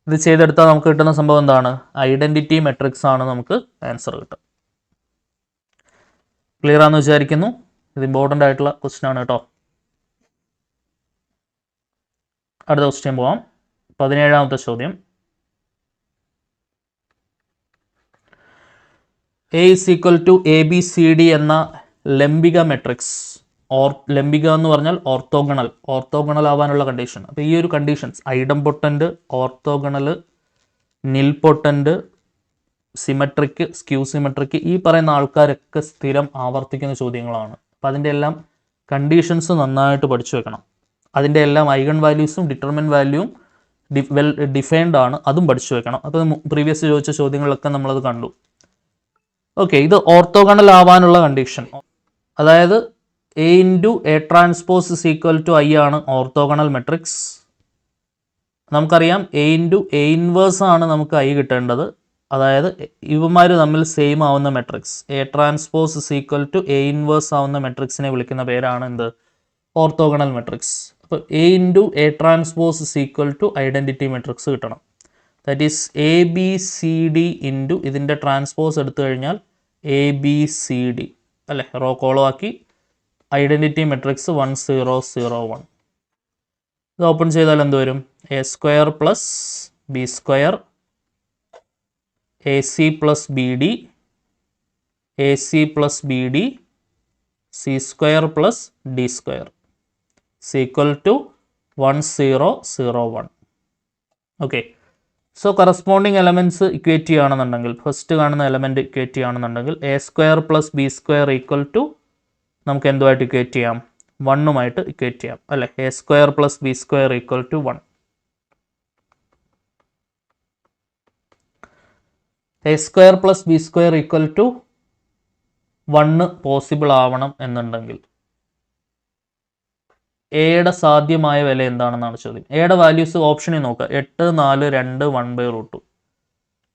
Speaker 1: ഇത് ചെയ്തെടുത്താൽ നമുക്ക് കിട്ടുന്ന സംഭവം എന്താണ്? ഐഡൻറ്റിറ്റി മെട്രിക്സ് ആണ് നമുക്ക് ആൻസർ കിട്ടുക. ക്ലിയർ ആണെന്ന് വിചാരിക്കുന്നു. ഇത് ഇമ്പോർട്ടൻ്റ് ആയിട്ടുള്ള ക്വസ്റ്റ്യൻ ആണ് കേട്ടോ. അടുത്ത ക്വസ്റ്റ്യൻ പോവാം. 17ാമത്തെ ചോദ്യം. A is equal to ABCD എന്ന ലംബിക മെട്രിക്സ്. ലംബിക എന്ന് പറഞ്ഞാൽ ഓർത്തോഗണൽ ആവാനുള്ള കണ്ടീഷൻ. അപ്പോൾ ഈ ഒരു conditions idempotent, orthogonal, nilpotent, symmetric, skew symmetric, ഈ പറയുന്ന ആൾക്കാരൊക്കെ സ്ഥിരം ആവർത്തിക്കുന്ന ചോദ്യങ്ങളാണ്. അപ്പോൾ അതിൻ്റെ എല്ലാം കണ്ടീഷൻസ് നന്നായിട്ട് പഠിച്ചു വെക്കണം. അതിൻ്റെ എല്ലാം ഐഗൺ വാല്യൂസും ഡിറ്റർമിൻ വാല്യൂവും വെൽ ഡിഫൈൻഡ് ആണ്, അതും പഠിച്ചു വെക്കണം. അപ്പോൾ പ്രീവിയസ് ചോദിച്ച ചോദ്യങ്ങളിലൊക്കെ നമ്മളത് കണ്ടു. ഓക്കെ, ഇത് ഓർത്തോഗണൽ ആവാനുള്ള കണ്ടീഷൻ. അതായത് A into A transpose is equal to I ആണ് ഓർത്തോഗണൽ മെട്രിക്സ്. നമുക്കറിയാം A ഇൻറ്റു A ഇൻവേഴ്സ് ആണ് നമുക്ക് I കിട്ടേണ്ടത്. അതായത് ഇവന്മാർ തമ്മിൽ സെയിം ആവുന്ന matrix A transpose is equal to A inverse ആവുന്ന മെട്രിക്സിനെ വിളിക്കുന്ന പേരാണ് എന്ത്? Orthogonal matrix. അപ്പോൾ A into A transpose is equal to identity matrix കിട്ടണം. ദാറ്റ് ഈസ് ABCD ഇൻറ്റു ഇതിൻ്റെ ട്രാൻസ്പോസ് എടുത്തു കഴിഞ്ഞാൽ ABCD അല്ലേ? റോ കോളോ ആക്കി ഐഡൻറ്റിറ്റി മെട്രിക്സ് 1 0 0 1. ഇത് ഓപ്പൺ ചെയ്താൽ എന്ത് വരും? A square plus B square AC plus BD AC plus BD C square plus D square equal to 1 0 0 1. Okay, so corresponding elements equate ചെയ്യുകയാണെന്നുണ്ടെങ്കിൽ, ഫസ്റ്റ് കാണുന്ന എലമെൻറ്റ് ഇക്വേറ്റ് ചെയ്യുകയാണെന്നുണ്ടെങ്കിൽ A square plus B square equal to നമുക്ക് എന്തുമായിട്ട് equate ചെയ്യാം? 1ഉമായിട്ട് equate ചെയ്യാം അല്ലേ? A square plus B square equal to 1. A square plus B square equal to 1 possible ആവണം എന്നുണ്ടെങ്കിൽ എയുടെ സാധ്യമായ വില എന്താണെന്നാണ് ചോദ്യം. എയുടെ വാല്യൂസ് ഓപ്ഷനിൽ നോക്കുക. 8, 4, 2, 1/√2.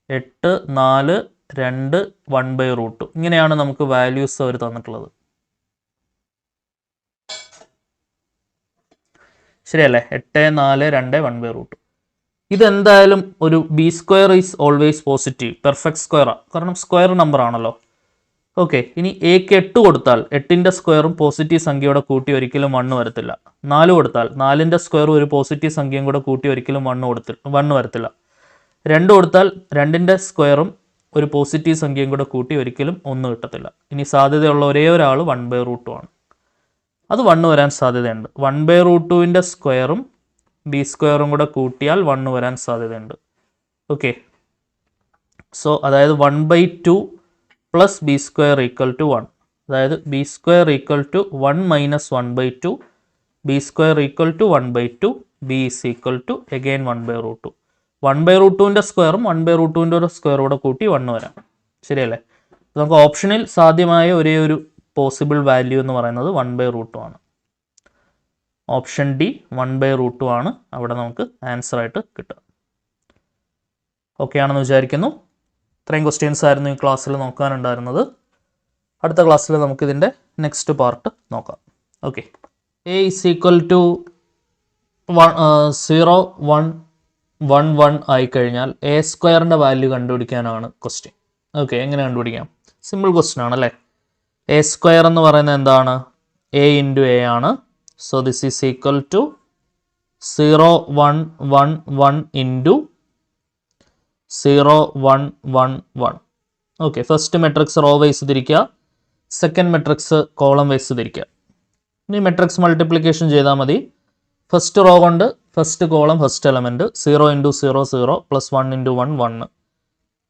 Speaker 1: 8, 4, 2, 1/√2. ഇങ്ങനെയാണ് നമുക്ക് വാല്യൂസ് അവർ തന്നിട്ടുള്ളത്. ശരിയല്ലേ? 8, 4, 2, 1/√2. ഇതെന്തായാലും ഒരു B square is always positive, perfect സ്ക്വയറാണ്, കാരണം സ്ക്വയർ നമ്പർ ആണല്ലോ. ഓക്കെ, ഇനി എക്ക് 8 കൊടുത്താൽ 8ൻ്റെ സ്ക്വയറും പോസിറ്റീവ് സംഖ്യയോടെ കൂട്ടി ഒരിക്കലും 1 വരത്തില്ല. 4 കൊടുത്താൽ 4ൻ്റെ സ്ക്വയറും ഒരു പോസിറ്റീവ് സംഖ്യയും കൂടെ കൂട്ടി ഒരിക്കലും 1 വരത്തില്ല. 2 കൊടുത്താൽ 2ൻ്റെ സ്ക്വയറും ഒരു പോസിറ്റീവ് സംഖ്യയും കൂടെ കൂട്ടി ഒരിക്കലും 1 കിട്ടത്തില്ല. ഇനി സാധ്യതയുള്ള ഒരേ ഒരാൾ 1/√2 ആണ്. അത് 1 വരാൻ സാധ്യതയുണ്ട്. 1/√2ൻ്റെ സ്ക്വയറും ബി സ്ക്വയറും കൂടെ കൂട്ടിയാൽ 1 വരാൻ സാധ്യതയുണ്ട്. ഓക്കെ, സോ അതായത് 1/2 plus B square equal to 1. അതായത് B square equal to 1 minus 1/2, B square equal to 1/2, B is equal to again 1/√2. 1/√2ൻ്റെ സ്ക്വയറും 1/√2ൻ്റെ സ്ക്വയറും കൂടെ കൂട്ടി 1 വരാം. ശരിയല്ലേ? നമുക്ക് ഓപ്ഷനിൽ സാധ്യമായ ഒരേ ഒരു പോസിബിൾ വാല്യൂ എന്ന് പറയുന്നത് 1/√2 ആണ്. ഓപ്ഷൻ ഡി 1/√2 ആണ് അവിടെ നമുക്ക് ആൻസർ ആയിട്ട് കിട്ടുക. ഓക്കെ ആണെന്ന് വിചാരിക്കുന്നു. ഇത്രയും ക്വസ്റ്റ്യൻസ് ആയിരുന്നു ഈ ക്ലാസ്സിൽ നോക്കാനുണ്ടായിരുന്നത്. അടുത്ത ക്ലാസ്സിൽ നമുക്കിതിൻ്റെ നെക്സ്റ്റ് പാർട്ട് നോക്കാം. Okay, A is equal to 0, 1, 1, 1 ആയിക്കഴിഞ്ഞാൽ എ സ്ക്വയറിൻ്റെ വാല്യൂ കണ്ടുപിടിക്കാനാണ് ക്വസ്റ്റ്യൻ. ഓക്കെ, എങ്ങനെ കണ്ടുപിടിക്കാം? സിമ്പിൾ ക്വസ്റ്റ്യൻ ആണല്ലേ. എ സ്ക്വയർ എന്ന് പറയുന്നത് എന്താണ്? എ ഇൻറ്റു എ ആണ്. So this is equal to 0, 1, 1, 1 into 0, 1, 1, 1. Okay, first matrix row wise തിരിക്കുക, സെക്കൻഡ് മെട്രിക്സ് കോളം വൈസ് തിരിക്കുക. ഇനി മെട്രിക്സ് മൾട്ടിപ്ലിക്കേഷൻ ചെയ്താൽ മതി. ഫസ്റ്റ് റോ കൊണ്ട് first column first element 0 into 0, 0 plus 1 into 1, 1.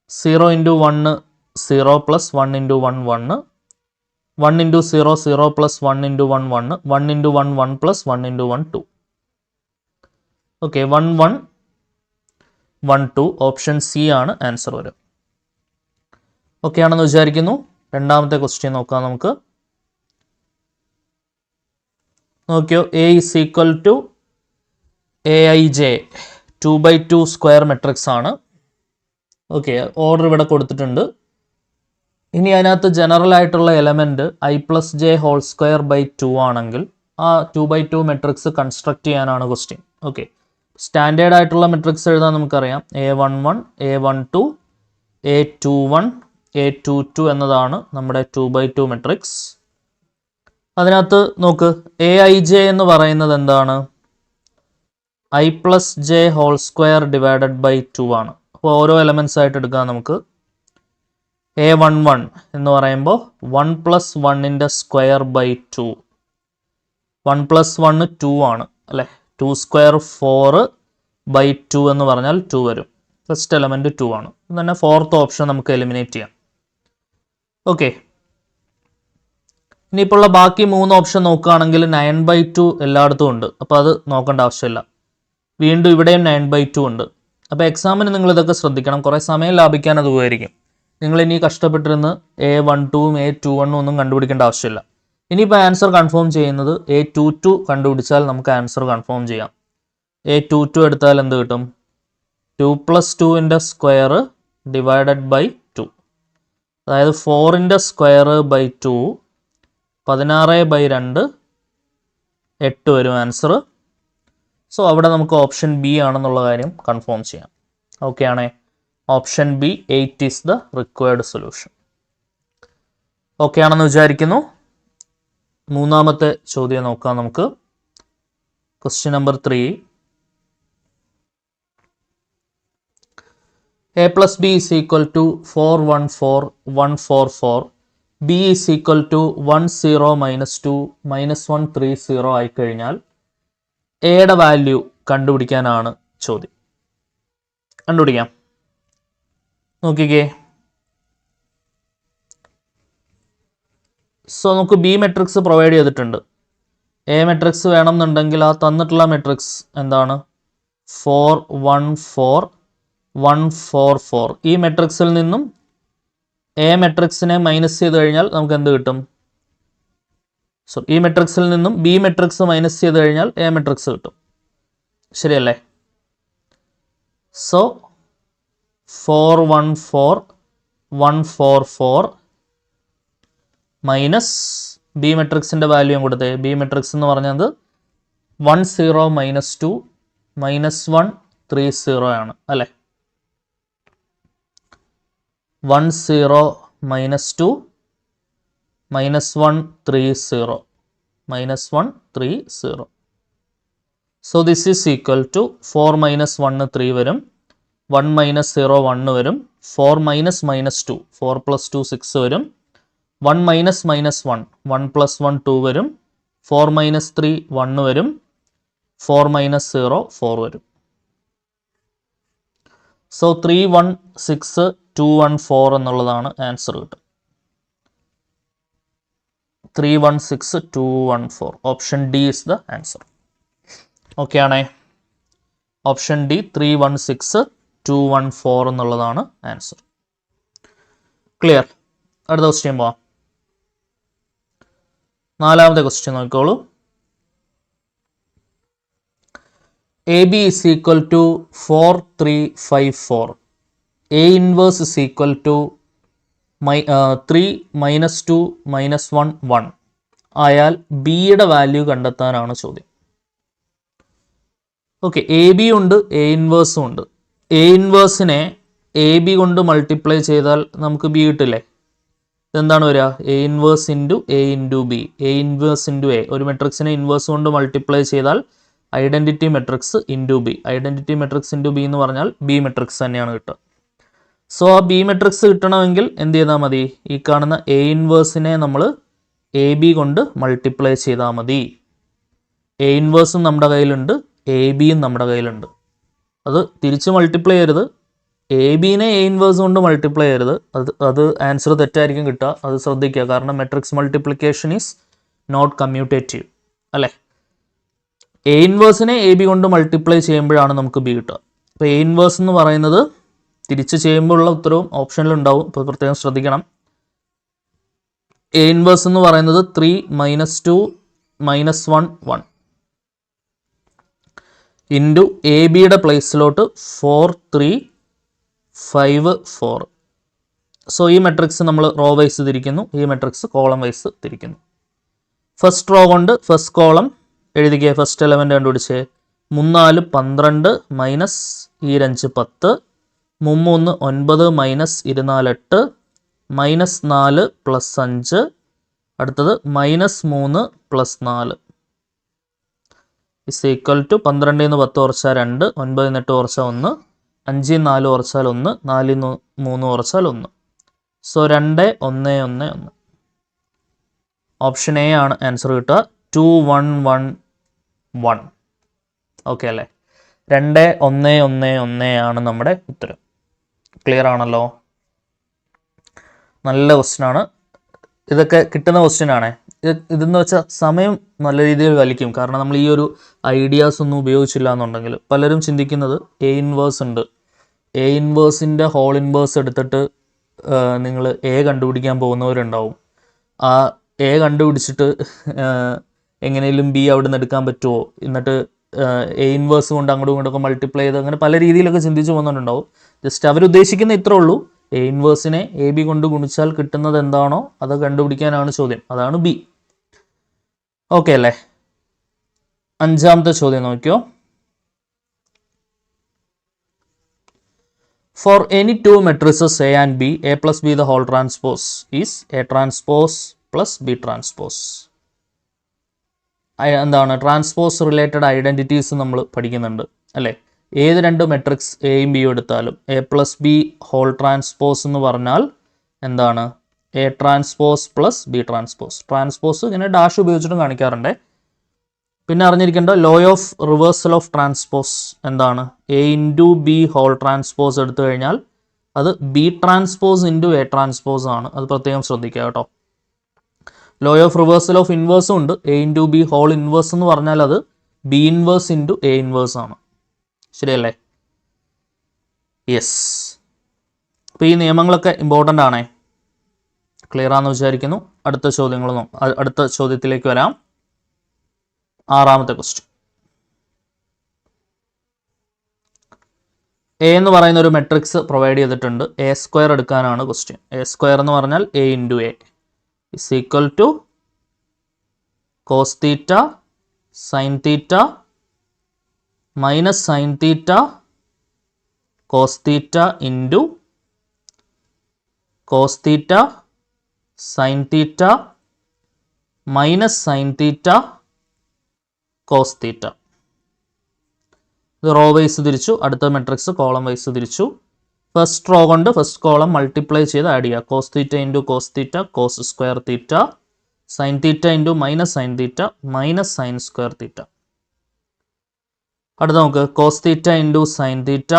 Speaker 1: 0 into 1, 0 plus 1 into 1, 1. 1 into 0, 0 plus 1 into 1, 1. 1 into 1, 1 plus 1 into 1, 2. Okay, 1, 1, 1, 2. Option C ആണ് answer വരും. Okay ആണെന്ന് വിചാരിക്കുന്നു. രണ്ടാമത്തെ ക്വസ്റ്റ്യൻ നോക്കാം നമുക്ക്. നോക്കിയോ, A is equal to AIJ 2/2 square matrix ആണ്. ഓക്കെ, ഓർഡർ ഇവിടെ കൊടുത്തിട്ടുണ്ട്. ഇനി അതിനകത്ത് ജനറൽ ആയിട്ടുള്ള എലമെൻറ്റ് I+J² 2 ആണെങ്കിൽ ആ 2/2 മെട്രിക്സ് കൺസ്ട്രക്ട് ചെയ്യാനാണ് ക്വസ്റ്റ്യൻ. ഓക്കെ, സ്റ്റാൻഡേർഡ് ആയിട്ടുള്ള മെട്രിക്സ് എഴുതാൻ നമുക്കറിയാം. A11, A12, A21, A22 എന്നതാണ് നമ്മുടെ 2/2 മെട്രിക്സ്. അതിനകത്ത് നോക്ക്, AIJ എന്ന് പറയുന്നത് എന്താണ്? I+J² 2 ആണ്. അപ്പോൾ ഓരോ എലമെൻറ്റ്സ് ആയിട്ട് എടുക്കാം നമുക്ക്. A11 എന്ന് പറയുമ്പോൾ 1 + 1ൻ്റെ സ്ക്വയർ ബൈ 2. 1 + 1 2 ആണ് അല്ലേ? 2² 4/2 എന്ന് പറഞ്ഞാൽ 2 വരും. ഫസ്റ്റ് എലമെൻറ്റ് 2 ആണ്. തന്നെ ഫോർത്ത് ഓപ്ഷൻ നമുക്ക് എലിമിനേറ്റ് ചെയ്യാം. ഓക്കെ, ഇനിയിപ്പോൾ ഉള്ള ബാക്കി 3 ഓപ്ഷൻ നോക്കുകയാണെങ്കിൽ 9/2 എല്ലായിടത്തും ഉണ്ട്. അപ്പോൾ അത് നോക്കേണ്ട ആവശ്യമില്ല. വീണ്ടും ഇവിടെയും 9/2 ഉണ്ട്. അപ്പോൾ എക്സാമിന് നിങ്ങൾ ഇതൊക്കെ ശ്രദ്ധിക്കണം. കുറേ സമയം ലാഭിക്കാൻ അത് ഉപകരിക്കും. നിങ്ങൾ ഇനി കഷ്ടപ്പെട്ടിരുന്ന് A12ഉം A21ഉം ഒന്നും കണ്ടുപിടിക്കേണ്ട ആവശ്യമില്ല. ഇനിയിപ്പോൾ ആൻസർ കൺഫേം ചെയ്യുന്നത് A22 കണ്ടുപിടിച്ചാൽ നമുക്ക് ആൻസർ കൺഫേം ചെയ്യാം. A22 എടുത്താൽ എന്ത് കിട്ടും? 2 + 2ൻ്റെ സ്ക്വയർ ഡിവൈഡഡ് ബൈ 2. അതായത് 4ൻ്റെ സ്ക്വയർ ബൈ 2, 16/2, 8 വരും ആൻസർ. സോ അവിടെ നമുക്ക് ഓപ്ഷൻ ബി ആണെന്നുള്ള കാര്യം കൺഫേം ചെയ്യാം. ഓക്കെ ആണേ? Option B 8 is the required solution. Okay ആണെന്ന് വിചാരിക്കുന്നു. മൂന്നാമത്തെ ചോദ്യം നോക്കാം നമുക്ക്. Question number 3. A + B is equal to 4, 1, 4, 1, 4, 4. B is equal to 1, 0, -2, -1, 3, 0 ആയിക്കഴിഞ്ഞാൽ എയുടെ വാല്യൂ കണ്ടുപിടിക്കാനാണ് ചോദ്യം. കണ്ടുപിടിക്കാം. നോക്കിക്കേ. സോ നമുക്ക് ബി മെട്രിക്സ് പ്രൊവൈഡ് ചെയ്തിട്ടുണ്ട്. എ മെട്രിക്സ് വേണമെന്നുണ്ടെങ്കിൽ ആ തന്നിട്ടുള്ള മെട്രിക്സ് എന്താണ്? 4, 1, 4, 1, 4, 4. ഈ മെട്രിക്സിൽ നിന്നും എ മെട്രിക്സിനെ മൈനസ് ചെയ്ത് കഴിഞ്ഞാൽ നമുക്ക് എന്ത് കിട്ടും? സോ ഈ മെട്രിക്സിൽ നിന്നും ബി മെട്രിക്സ് മൈനസ് ചെയ്ത് കഴിഞ്ഞാൽ എ മെട്രിക്സ് കിട്ടും. ശരിയല്ലേ? സോ 4 1 4 1 4 4 മൈനസ് ബി മെട്രിക്സിൻ്റെ വാല്യൂ കൊടുത്തേ. ബി മെട്രിക്സ് എന്ന് പറഞ്ഞത് 1 0 -2 -1 3 0 ആണ് അല്ലേ? 1 0 -2 -1 3 0 -1 3 0. So this is equal to 4 minus 1 3 വരും, 1 minus 0 1 വരും, 4 minus minus 2 4 plus 2 6 വരും, 1 minus minus 1 1 plus 1 2 വരും, 4 minus 3 1 വരും, 4 minus 0 4 വരും. സോ 3 1 6 2 1 4 എന്നുള്ളതാണ് ആൻസർ കിട്ടും. 3 1 6 2 1 4. Option D is the answer. Okay ആണേ? ഓപ്ഷൻ ഡി 3 1 6 2 1 4 എന്നുള്ളതാണ് ആൻസർ. ക്ലിയർ? അടുത്ത ക്വസ്റ്റ്യൻ പോവാം. 4ാമത്തെ ക്വസ്റ്റ്യൻ നോക്കിക്കോളൂ. A B is equal to 4 3 5 4. A inverse is equal to 3 -2 -1 1 ആയാൽ ബിയുടെ വാല്യൂ കണ്ടെത്താനാണ് ചോദ്യം. ഓക്കെ, എ ബി ഉണ്ട്, എ ഇൻവേഴ്സും ഉണ്ട്. എ ഇൻവേഴ്സിനെ എ ബി കൊണ്ട് മൾട്ടിപ്ലൈ ചെയ്താൽ നമുക്ക് ബി കിട്ടില്ലേ? ഇതെന്താണ് വരിക? A inverse into A into B. A inverse into A. ഒരു മെട്രിക്സിനെ ഇൻവേഴ്സ് കൊണ്ട് മൾട്ടിപ്ലൈ ചെയ്താൽ identity matrix into B. Identity matrix into B എന്ന് പറഞ്ഞാൽ ബി മെട്രിക്സ് തന്നെയാണ് കിട്ടുക. സോ ആ ബി മെട്രിക്സ് കിട്ടണമെങ്കിൽ എന്ത് ചെയ്താൽ മതി? ഈ കാണുന്ന എ ഇൻവേഴ്സിനെ നമ്മൾ എ ബി കൊണ്ട് മൾട്ടിപ്ലൈ ചെയ്താൽ മതി. എ ഇൻവേഴ്സും നമ്മുടെ കയ്യിലുണ്ട്, എ ബിയും നമ്മുടെ കയ്യിലുണ്ട്. അത് തിരിച്ച് മൾട്ടിപ്ലൈ ചെയ്യരുത്. എ ബിനെ എ ഇൻവേഴ്സ് കൊണ്ട് മൾട്ടിപ്ലൈ ചെയ്യരുത്. അത് ആൻസർ തെറ്റായിരിക്കും കിട്ടുക. അത് ശ്രദ്ധിക്കുക. കാരണം matrix multiplication is not commutative അല്ലേ? എ ഇൻവേഴ്സിനെ എ ബി കൊണ്ട് മൾട്ടിപ്ലൈ ചെയ്യുമ്പോഴാണ് നമുക്ക് ബി കിട്ടുക. അപ്പോൾ എ ഇൻവേഴ്സ് എന്ന് പറയുന്നത് തിരിച്ച് ചെയ്യുമ്പോഴുള്ള ഉത്തരവും ഓപ്ഷനിലുണ്ടാവും. ഇപ്പോൾ പ്രത്യേകം ശ്രദ്ധിക്കണം. എ ഇൻവേഴ്സ് എന്ന് പറയുന്നത് 3 -2 -1 1 ഇൻറ്റു എ ബിയുടെ പ്ലേസിലോട്ട് 4 3 5 4. സോ ഈ മെട്രിക്സ് നമ്മൾ റോ വൈസ് തിരിക്കുന്നു, ഈ മെട്രിക്സ് കോളം വൈസ് തിരിക്കുന്നു. ഫസ്റ്റ് റോ കൊണ്ട് ഫസ്റ്റ് കോളം എഴുതിക്കുക. ഫസ്റ്റ് എലമെൻ്റ് കണ്ടുപിടിച്ചേ. 3 4 12 മൈനസ് 5 10, 3 9 മൈനസ് 24 8, -4 + 5, അടുത്തത് -3 + 4 ഇസ് ഈക്വൽ ടു 12 10 കുറച്ചാൽ 2, 9 8 കുറച്ചാൽ 1, 5 4 കുറച്ചാൽ 1, 4 3 കുറച്ചാൽ 1. സോ 2 1 1 1. ഓപ്ഷൻ എ ആണ് ആൻസർ കിട്ടുക. 2 1 1 1. ഓക്കെ അല്ലേ? 2 1 1 1 ആണ് നമ്മുടെ ഉത്തരം. ക്ലിയർ ആണല്ലോ? നല്ല ക്വസ്റ്റ്യൻ ആണ്. ഇതൊക്കെ കിട്ടുന്ന ക്വസ്റ്റ്യൻ ആണേ. ഇതെന്ന് വെച്ചാൽ സമയം നല്ല രീതിയിൽ വലിക്കും. കാരണം നമ്മൾ ഈ ഒരു ഐഡിയാസ് ഒന്നും ഉപയോഗിച്ചില്ല എന്നുണ്ടെങ്കിൽ പലരും ചിന്തിക്കുന്നത് എ ഇൻവേഴ്സ് ഉണ്ട്, എ ഇൻവേഴ്സിൻ്റെ ഹോൾ ഇൻവേഴ്സ് എടുത്തിട്ട് നിങ്ങൾ എ കണ്ടുപിടിക്കാൻ പോകുന്നവരുണ്ടാവും. ആ എ കണ്ടുപിടിച്ചിട്ട് എങ്ങനെയും ബി അവിടെ നിന്ന് എടുക്കാൻ പറ്റുമോ, എന്നിട്ട് എ ഇൻവേഴ്സ് കൊണ്ട് അങ്ങോട്ടും ഇങ്ങോട്ടൊക്കെ മൾട്ടിപ്ലൈ ചെയ്ത് അങ്ങനെ പല രീതിയിലൊക്കെ ചിന്തിച്ച് പോകുന്നുണ്ടാവും. ജസ്റ്റ് അവരുദ്ദേശിക്കുന്ന ഇത്രേ ഉള്ളൂ. എ ഇൻവേഴ്സിനെ എ ബി കൊണ്ട് ഗുണിച്ചാൽ കിട്ടുന്നത് എന്താണോ അത് കണ്ടുപിടിക്കാനാണ് ചോദ്യം. അതാണ് ബി. ഓക്കെ അല്ലേ? 5ാമത്തെ ചോദ്യം നോക്കിയോ. For any 2 matrices A and B, A plus B the whole transpose is A transpose plus B transpose. എന്താണ് ട്രാൻസ്പോസ് റിലേറ്റഡ് ഐഡൻറ്റിറ്റീസ് നമ്മൾ പഠിക്കുന്നുണ്ട് അല്ലേ? ഏത് 2 മെട്രിക്സ് എയും ബിയും എടുത്താലും A plus B whole transpose എന്ന് പറഞ്ഞാൽ എന്താണ്? A transpose plus B transpose. Transpose ഇങ്ങനെ ഡാഷ് ഉപയോഗിച്ചിട്ടും കാണിക്കാറുണ്ട്. പിന്നെ അറിഞ്ഞിരിക്കേണ്ട law of reversal of transpose എന്താണ്? A into B whole transpose എടുത്തു കഴിഞ്ഞാൽ അത് B transpose into A transpose ആണ്. അത് പ്രത്യേകം ശ്രദ്ധിക്കുക കേട്ടോ. ലോ ഓഫ് റിവേഴ്സൽ ഓഫ് ഇൻവേഴ്സും ഉണ്ട്. A into B whole inverse എന്ന് പറഞ്ഞാൽ അത് B inverse into A inverse ആണ്. ശരിയല്ലേ? യെസ്. അപ്പോൾ ഈ നിയമങ്ങളൊക്കെ ഇമ്പോർട്ടൻ്റ് ആണേ. ക്ലിയർ ആണെന്ന് വിചാരിക്കുന്നു. അടുത്ത ചോദ്യത്തിലേക്ക് വരാം. 6ാമത്തെ ക്വസ്റ്റ്യൻ. എ എന്ന് പറയുന്ന ഒരു മെട്രിക്സ് പ്രൊവൈഡ് ചെയ്തിട്ടുണ്ട്. എ സ്ക്വയർ എടുക്കാനാണ് ക്വസ്റ്റ്യൻ. എ സ്ക്വയർ എന്ന് പറഞ്ഞാൽ A into A is equal to cos theta sine theta minus sine theta cos theta into cos theta sine theta minus sine theta cos theta. ഇത് row wise തിരിച്ചു, അടുത്ത matrix column wise തിരിച്ചു. First row കൊണ്ട് first column multiply ചെയ്ത് add ചെയ്യുക. Cos theta into cos theta cos square theta sine theta into minus sine theta minus sine square theta. അടുത്ത നമുക്ക് cos theta into sine theta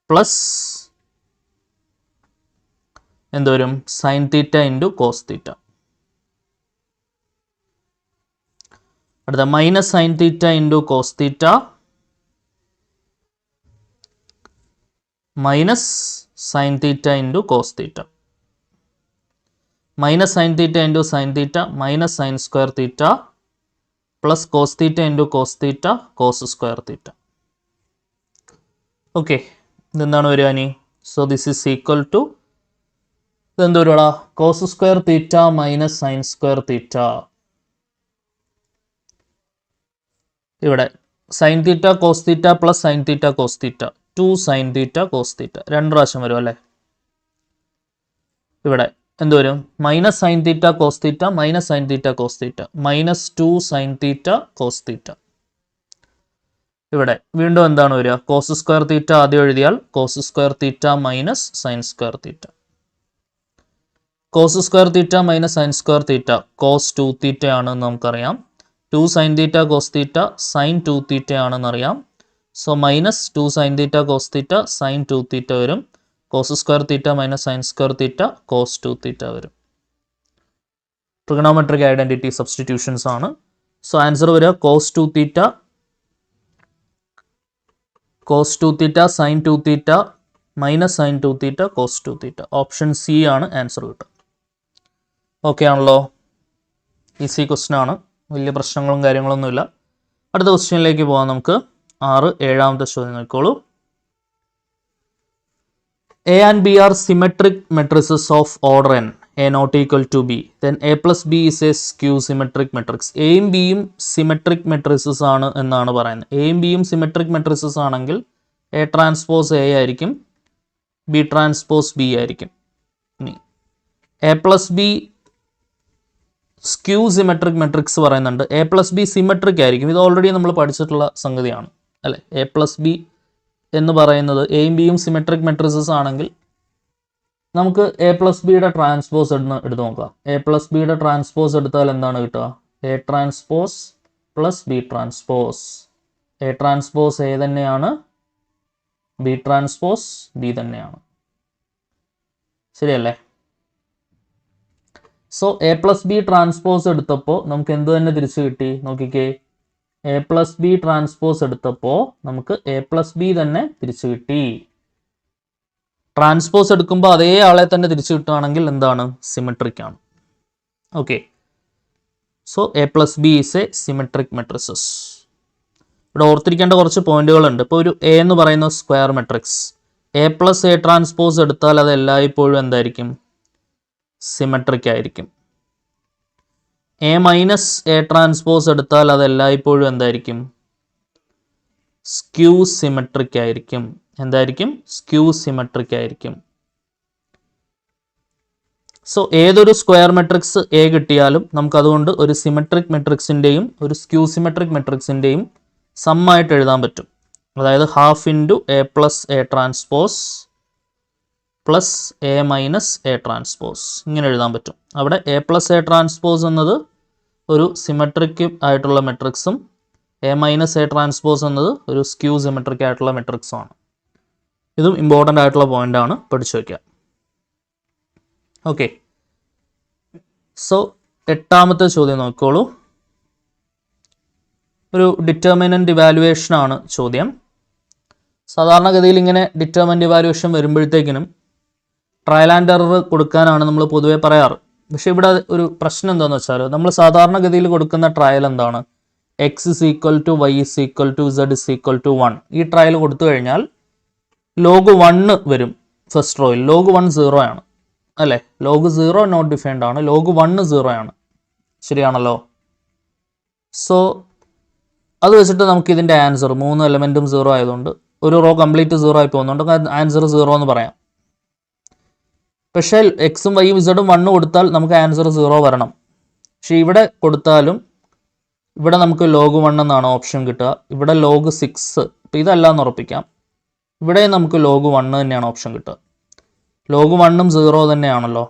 Speaker 1: plus എന്തുവരും sine theta into cos theta. അടുത്ത minus sine theta into cos theta minus sine theta into cos theta minus sine theta into sine theta minus sine square theta plus cos theta into cos theta cos square theta. Okay, ഇതെന്താണ് വരിക ഇനി? So this is equal to ഇതെന്ത് വരുവാ? Cos square theta minus sine square തീറ്റ. ഇവിടെ sine theta cos theta plus sine theta cos theta 2 sine theta cos theta 2 പ്രാവശ്യം വരും അല്ലേ? ഇവിടെ എന്ത് വരും? Minus sine theta cos theta minus sine theta cos theta minus 2 sine theta cos theta. ഇവിടെ വീണ്ടും എന്താണ് വരിക? കോസ് സ്ക്വയർ തീറ്റ ആദ്യം എഴുതിയാൽ cos square theta minus sine square theta. Cos square theta minus sine square theta cos 2 theta ആണെന്ന് നമുക്കറിയാം. 2 sine theta cos theta sine 2 theta ആണെന്നറിയാം. So minus 2 sine theta cos theta sine 2 theta വരും. Cos square theta minus sine square theta cos 2 theta വരും. Trigonometric identity substitutions ആണ്. So answer വരിക cos 2 theta sine 2 theta minus sine 2 theta cos 2 theta. Option C ആണ് answer കിട്ടുക. Okay ആണല്ലോ? Easy question ആണ്, വലിയ പ്രശ്നങ്ങളും കാര്യങ്ങളൊന്നുമില്ല. അടുത്ത ക്വസ്റ്റ്യനിലേക്ക് പോകാം നമുക്ക്. 7ാമത്തെ ചോദ്യം നോക്കിക്കോളൂ. A and B are symmetric matrices of order n, A not equal to B. Then A plus B is a skew symmetric matrix. എയും ബിയും സിമെട്രിക് മെട്രിസസ് ആണ് എന്നാണ് പറയുന്നത്. എയും ബിയും സിമെട്രിക് മെട്രിസസ് ആണെങ്കിൽ എ ട്രാൻസ്പോസ് എ ആയിരിക്കും, ബി ട്രാൻസ്പോസ് ബി ആയിരിക്കും. ഇനി A plus B skew symmetric matrix പറയുന്നുണ്ട്. എ പ്ലസ് ബി സിമെട്രിക് ആയിരിക്കും. ഇത് ഓൾറെഡി നമ്മൾ പഠിച്ചിട്ടുള്ള സംഗതിയാണ് അല്ലേ? എ പ്ലസ് ബി എന്ന് പറയുന്നത് എയും ബിയും സിമെട്രിക് മെട്രിസസ് ആണെങ്കിൽ നമുക്ക് എ പ്ലസ് ബിയുടെ ട്രാൻസ്പോസ് എടുത്ത് നോക്കാം. എ പ്ലസ് ബിയുടെ ട്രാൻസ്പോസ് എടുത്താൽ എന്താണ് കിട്ടുക? A transpose plus B transpose. A transpose A തന്നെയാണ്, ബി ട്രാൻസ്പോസ് ബി തന്നെയാണ്. ശരിയല്ലേ? So A plus B transpose എടുത്തപ്പോൾ നമുക്ക് എന്ത് തന്നെ തിരിച്ചു കിട്ടി? നോക്കിക്കേ, എ പ്ലസ് ബി ട്രാൻസ്പോസ് എടുത്തപ്പോൾ നമുക്ക് എ പ്ലസ് ബി തന്നെ തിരിച്ചു കിട്ടി. ട്രാൻസ്പോസ് എടുക്കുമ്പോൾ അതേ ആളെ തന്നെ തിരിച്ചു കിട്ടുകയാണെങ്കിൽ എന്താണ്? സിമെട്രിക് ആണ്. Okay, so A plus B is A symmetric matrices. ഇവിടെ ഓർത്തിരിക്കേണ്ട കുറച്ച് പോയിന്റുകളുണ്ട്. ഇപ്പോൾ ഒരു എ എന്ന് പറയുന്ന square matrix, A plus A transpose എടുത്താൽ അത് എല്ലായ്പ്പോഴും എന്തായിരിക്കും? സിമെട്രിക് ആയിരിക്കും. എ മൈനസ് എ ട്രാൻസ്പോസ് എടുത്താൽ അത് എല്ലായ്പ്പോഴും എന്തായിരിക്കും? സ്ക്യൂ സിമെട്രിക് ആയിരിക്കും. എന്തായിരിക്കും? സ്ക്യൂ സിമെട്രിക് ആയിരിക്കും. സോ ഏതൊരു സ്ക്വയർ മെട്രിക്സ് എ കിട്ടിയാലും നമുക്ക് അതുകൊണ്ട് ഒരു സിമെട്രിക് മെട്രിക്സിൻ്റെയും ഒരു സ്ക്യൂ സിമെട്രിക് മെട്രിക്സിൻ്റെയും സമ്മായിട്ട് എഴുതാൻ പറ്റും. അതായത് half into A plus A transpose plus A minus A transpose, ഇങ്ങനെ എഴുതാൻ പറ്റും. അവിടെ എ പ്ലസ് എ ട്രാൻസ്പോസ് എന്നത് ഒരു സിമെട്രിക് ആയിട്ടുള്ള മെട്രിക്സും എ മൈനസ് എ ട്രാൻസ്പോസ് എന്നത് ഒരു സ്ക്യൂ സിമെട്രിക് ആയിട്ടുള്ള മെട്രിക്സും ആണ്. ഇതും ഇമ്പോർട്ടൻ്റ് ആയിട്ടുള്ള പോയിന്റ് ആണ്, പഠിച്ചു വയ്ക്കുക. ഓക്കെ, സോ 8ാമത്തെ ചോദ്യം നോക്കിക്കോളൂ. ഒരു ഡിറ്റർമിനൻ്റ് ഇവാലുവേഷൻ ആണ് ചോദ്യം. സാധാരണഗതിയിൽ ഇങ്ങനെ ഡിറ്റർമിനൻ്റ് ഇവാലുവേഷൻ വരുമ്പോഴത്തേക്കിനും ട്രയൽ ആൻഡ് എറർ കൊടുക്കാനാണ് നമ്മൾ പൊതുവേ പറയാറ്. പക്ഷേ ഇവിടെ ഒരു പ്രശ്നം എന്താണെന്ന് വെച്ചാൽ നമ്മൾ സാധാരണഗതിയിൽ കൊടുക്കുന്ന ട്രയൽ എന്താണ്? X is equal to Y is equal to Z is equal to 1. ഈ ട്രയൽ കൊടുത്തു കഴിഞ്ഞാൽ ലോഗ് 1 വരും ഫസ്റ്റ് റോയിൽ. ലോഗ് 1 0 ആണ് അല്ലേ? ലോഗ് 0 നോട്ട് ഡിഫൈൻഡ് ആണ്, ലോഗ് 1 0 ആണ്. ശരിയാണല്ലോ? സോ അത് വെച്ചിട്ട് നമുക്ക് ഇതിൻ്റെ ആൻസർ 3 എലമെൻറ്റും 0 ആയതുകൊണ്ട് ഒരു റോ കംപ്ലീറ്റ് 0 ആയി പോകുന്നുണ്ട്, ആൻസർ 0 എന്ന് പറയാം. പക്ഷേ എക്സും വൈയും ഇസഡും 1 കൊടുത്താൽ നമുക്ക് ആൻസർ 0 വരണം. പക്ഷേ ഇവിടെ കൊടുത്താലും ഇവിടെ നമുക്ക് ലോഗ് 1 എന്നാണ് ഓപ്ഷൻ കിട്ടുക, ഇവിടെ ലോഗ് 6. അപ്പോൾ ഇതല്ല എന്ന് ഉറപ്പിക്കാം. ഇവിടെ നമുക്ക് ലോഗ് 1 തന്നെയാണ് ഓപ്ഷൻ കിട്ടുക. ലോഗ് 1ഉം 0 തന്നെയാണല്ലോ,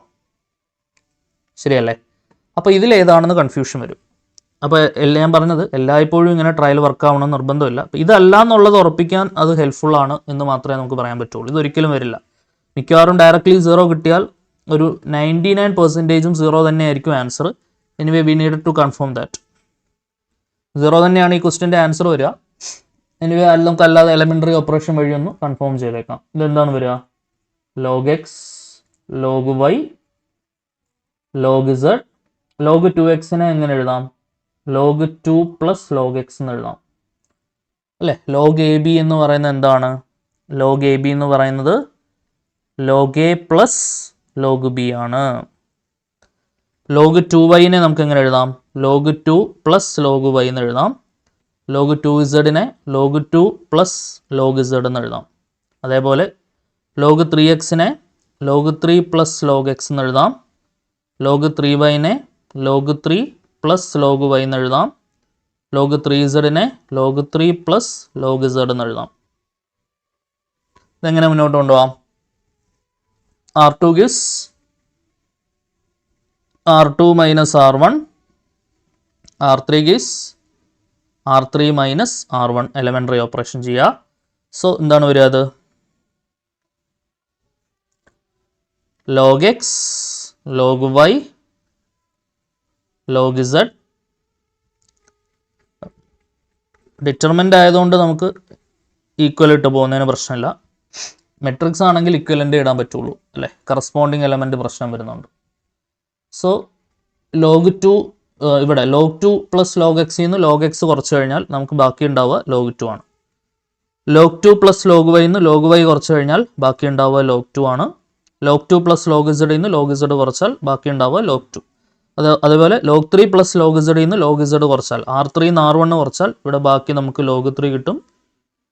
Speaker 1: ശരിയല്ലേ? അപ്പോൾ ഇതിലേതാണെന്ന് കൺഫ്യൂഷൻ വരും. അപ്പോൾ ഞാൻ പറഞ്ഞത് എല്ലായ്പ്പോഴും ഇങ്ങനെ ട്രയൽ വർക്ക് ആവണമെന്ന് നിർബന്ധമില്ല. അപ്പോൾ ഇതല്ല എന്നുള്ളത് ഉറപ്പിക്കാൻ അത് ഹെൽപ്ഫുൾ ആണ് എന്ന് മാത്രമേ നമുക്ക് പറയാൻ പറ്റുള്ളൂ. ഇതൊരിക്കലും വരില്ല. മിക്കവാറും ഡയറക്റ്റ്ലി 0 കിട്ടിയാൽ ഒരു 99%ഉം 0 തന്നെയായിരിക്കും answer. Anyway we need to confirm that 0 തന്നെയാണ് ഈ ക്വസ്റ്റിൻ്റെ ആൻസർ വരിക. എനിവേ നമുക്ക് അല്ലാതെ എലമെൻ്ററി ഓപ്പറേഷൻ വഴി ഒന്ന് കൺഫേം ചെയ്തേക്കാം. ഇതെന്താണ് വരിക? Log X, log Y, log Z. Log 2x എങ്ങനെ എഴുതാം? ലോഗ് 2 പ്ലസ് ലോഗ് എക്സ് എന്ന് എഴുതാം അല്ലേ? ലോഗ് എ ബി എന്ന് പറയുന്നത് എന്താണ്? ലോഗ് എ ബി എന്ന് പറയുന്നത് log A plus log B ആണ്. ലോഗ് 2y നമുക്ക് എങ്ങനെ എഴുതാം? ലോഗ് 2 പ്ലസ് ലോഗ് വൈ എന്ന് എഴുതാം. Log 2z log 2 plus log z എന്ന് എഴുതാം. അതേപോലെ log 3x log 3 plus log X എന്ന് എഴുതാം. Log 3y log 3 plus log Y എന്ന് എഴുതാം. Log 3z log 3 plus log z എന്ന് എഴുതാം. ഇതെങ്ങനെ മുന്നോട്ട് കൊണ്ടുപോകാം? R2 gives R2 minus R1, R3 gives R3 minus R1. Elementary operation ചെയ്യുക. സോ എന്താണ് വരിക? അത് log X, log Y, log Z. Determinant ആയതുകൊണ്ട് നമുക്ക് ഈക്വൽ ഇട്ട് പോകുന്നതിന് പ്രശ്നമില്ല. മെട്രിക്സ് ആണെങ്കിൽ ഇക്വലൻ്റ് ഇടാൻ പറ്റുള്ളൂ അല്ലേ? കറസ്പോണ്ടിങ് എലമെൻറ്റ് പ്രശ്നം വരുന്നുണ്ട്. സോ ലോഗ് 2 ഇവിടെ ലോഗ് 2 പ്ലസ് ലോഗ് എക്സിൽ നിന്ന് ലോഗ് എക്സ് കുറച്ച് കഴിഞ്ഞാൽ നമുക്ക് ബാക്കി ഉണ്ടാവുക ലോഗ് 2 ആണ്. ലോഗ് 2 പ്ലസ് ലോഗ് വൈ നിന്ന് ലോഗ് വൈ കുറച്ച് കഴിഞ്ഞാൽ ബാക്കി ഉണ്ടാവുക ലോഗ് 2 ആണ്. ലോഗ് 2 പ്ലസ് ലോഗ് ഇസഡിൽ നിന്ന് ലോഗ് ഇസഡ് കുറച്ചാൽ ബാക്കി ഉണ്ടാവുക ലോഗ് 2. അതേപോലെ ലോഗ് 3 പ്ലസ് ലോഗ് ഇസഡിൽ നിന്ന് ലോഗ് ഇസഡ് കുറച്ചാൽ R3 നിന്ന് R1 കുറച്ചാൽ ഇവിടെ ബാക്കി നമുക്ക് ലോഗ് 3 കിട്ടും.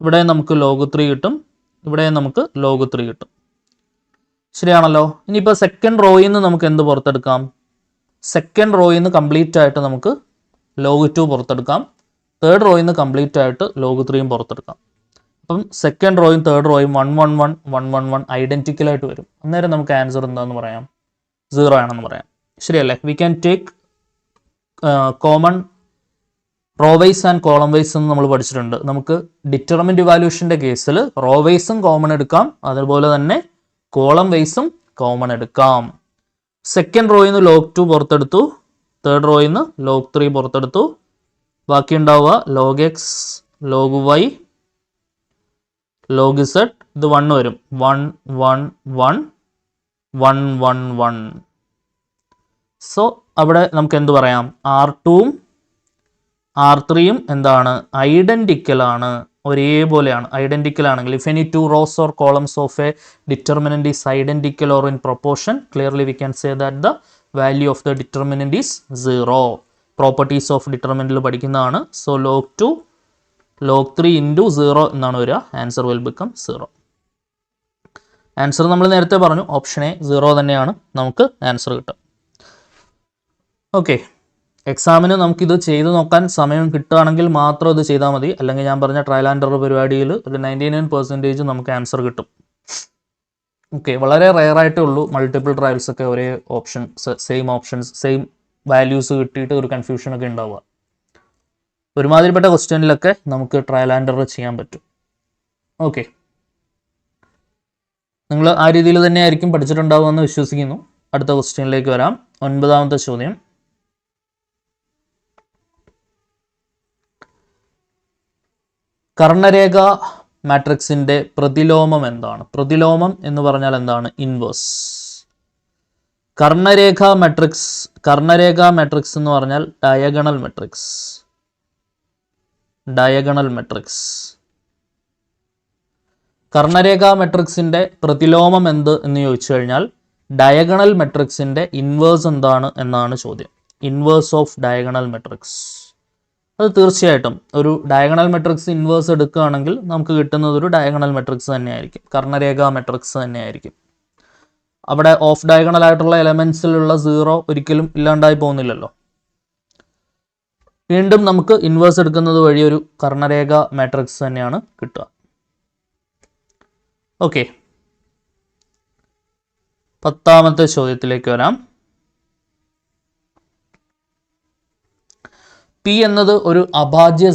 Speaker 1: ഇവിടെ നമുക്ക് ലോഗ് 3 കിട്ടും. ഇവിടെ നമുക്ക് ലോഗ് 3 കിട്ടും. ശരിയാണല്ലോ? ഇനിയിപ്പോൾ സെക്കൻഡ് റോയിൽ നിന്ന് നമുക്ക് എന്ത് പുറത്തെടുക്കാം? സെക്കൻഡ് റോയിൽ നിന്ന് കംപ്ലീറ്റ് ആയിട്ട് നമുക്ക് ലോഗ് 2 പുറത്തെടുക്കാം. തേർഡ് റോയിൽ നിന്ന് കംപ്ലീറ്റ് ആയിട്ട് ലോഗ് 3യും പുറത്തെടുക്കാം. അപ്പം സെക്കൻഡ് റോയും തേർഡ് റോയും 1 1 1 1 1 1 ഐഡൻറ്റിക്കലായിട്ട് വരും. അന്നേരം നമുക്ക് ആൻസർ എന്താണെന്ന് പറയാം? 0 ആണെന്ന് പറയാം. ശരിയല്ലേ? We can take common raw wise and column vice എന്ന് നമ്മൾ പഠിച്ചിട്ടുണ്ട്. നമുക്ക് ഡിറ്റർമിൻ്റ് ഇവാലുവേഷൻ്റെ കേസിൽ റോ വൈസും കോമൺ എടുക്കാം, അതുപോലെ തന്നെ കോളം വൈസും കോമൺ എടുക്കാം. സെക്കൻഡ് റോയിൽ നിന്ന് ലോഗ് 2 പുറത്തെടുത്തു, തേർഡ് റോയിൽ നിന്ന് ലോഗ് 3 പുറത്തെടുത്തു. ബാക്കി ഉണ്ടാവുക log X, log Y, log Z. ഇത് 1 വരും. 1 1 1 1 1 1. സോ അവിടെ നമുക്ക് എന്ത് പറയാം? R2ഉം R3യും എന്താണ്? ഐഡൻറ്റിക്കലാണ്, ഒരേപോലെയാണ്. ഐഡൻറ്റിക്കൽ ആണെങ്കിൽ if any 2 rows or columns of a determinant is identical or in proportion, clearly we can say that the value of the determinant is 0. Properties of ഡിറ്റർമിനൻറ്റിൽ പഠിക്കുന്നതാണ്. സോ log 2 log 3 into 0 എന്നാണ് വരിക. Answer will become 0. Answer നമ്മൾ നേരത്തെ പറഞ്ഞു, option A 0 തന്നെയാണ് നമുക്ക് answer കിട്ടുക. ഓക്കെ, എക്സാമിന് നമുക്കിത് ചെയ്ത് നോക്കാൻ സമയം കിട്ടുകയാണെങ്കിൽ മാത്രം ഇത് ചെയ്താൽ മതി. അല്ലെങ്കിൽ ഞാൻ പറഞ്ഞ ട്രയൽ ആൻഡ് എറർ പരിപാടിയിൽ ഒരു 99% നമുക്ക് ആൻസർ കിട്ടും. ഓക്കെ, വളരെ റെയറായിട്ടേ ഉള്ളൂ മൾട്ടിപ്പിൾ ട്രയൽസ് ഒക്കെ ഒരേ സെയിം ഓപ്ഷൻസ് സെയിം വാല്യൂസ് കിട്ടിയിട്ട് ഒരു കൺഫ്യൂഷനൊക്കെ ഉണ്ടാവുക. ഒരുമാതിരിപ്പെട്ട ക്വസ്റ്റ്യനിലൊക്കെ നമുക്ക് ട്രയൽ ആൻഡ് എറർ ചെയ്യാൻ പറ്റും. ഓക്കെ, നിങ്ങൾ ആ രീതിയിൽ തന്നെ ആയിരിക്കും പഠിച്ചിട്ടുണ്ടാവുമെന്ന് വിശ്വസിക്കുന്നു. അടുത്ത ക്വസ്റ്റ്യനിലേക്ക് വരാം. 9ാമത്തെ ചോദ്യം. കർണരേഖ മാട്രിക്സിൻ്റെ പ്രതിലോമം എന്താണ്? പ്രതിലോമം എന്ന് പറഞ്ഞാൽ എന്താണ്? ഇൻവേഴ്സ്. കർണരേഖ മെട്രിക്സ് എന്ന് പറഞ്ഞാൽ ഡയഗണൽ മെട്രിക്സ്. കർണരേഖ മെട്രിക്സിന്റെ പ്രതിലോമം എന്ത് എന്ന് ചോദിച്ചു കഴിഞ്ഞാൽ ഡയഗണൽ മെട്രിക്സിന്റെ ഇൻവേഴ്സ് എന്താണ് എന്നാണ് ചോദ്യം. Inverse of diagonal matrix. അത് തീർച്ചയായിട്ടും ഒരു ഡയഗണൽ മെട്രിക്സ് ഇൻവേഴ്സ് എടുക്കുകയാണെങ്കിൽ നമുക്ക് കിട്ടുന്നത് ഒരു ഡയഗണൽ മെട്രിക്സ് തന്നെയായിരിക്കും, കർണരേഖ മെട്രിക്സ് തന്നെയായിരിക്കും. അവിടെ ഓഫ് ഡയഗണൽ ആയിട്ടുള്ള എലമെന്റ്സിലുള്ള 0 ഒരിക്കലും ഇല്ലാണ്ടായി പോകുന്നില്ലല്ലോ. വീണ്ടും നമുക്ക് ഇൻവേഴ്സ് എടുക്കുന്നത് വഴി ഒരു കർണരേഖ മാട്രിക്സ് തന്നെയാണ് കിട്ടുക. ഓക്കെ, 10ാമത്തെ ചോദ്യത്തിലേക്ക് വരാം. പി എന്നത് ഒരു അഭാജ്യ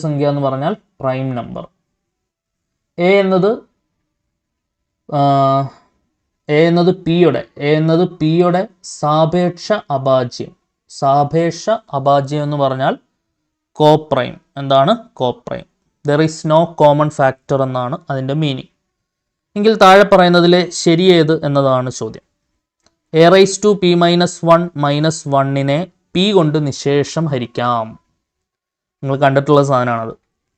Speaker 1: സംഖ്യ എന്ന് പറഞ്ഞാൽ പ്രൈം നമ്പർ. എ എന്നത് പിയുടെ സാപേക്ഷ അഭാജ്യം എന്ന് പറഞ്ഞാൽ കോപ്രൈം. എന്താണ് coprime? There is no common factor എന്നാണ് അതിൻ്റെ മീനിങ്. എങ്കിൽ താഴെ പറയുന്നതിലെ ശരിയേത് എന്നതാണ് ചോദ്യം. a⁻p−1 p കൊണ്ട് നിശേഷം ഹരിക്കാം. നിങ്ങൾ കണ്ടിട്ടുള്ള സാധനമാണത്.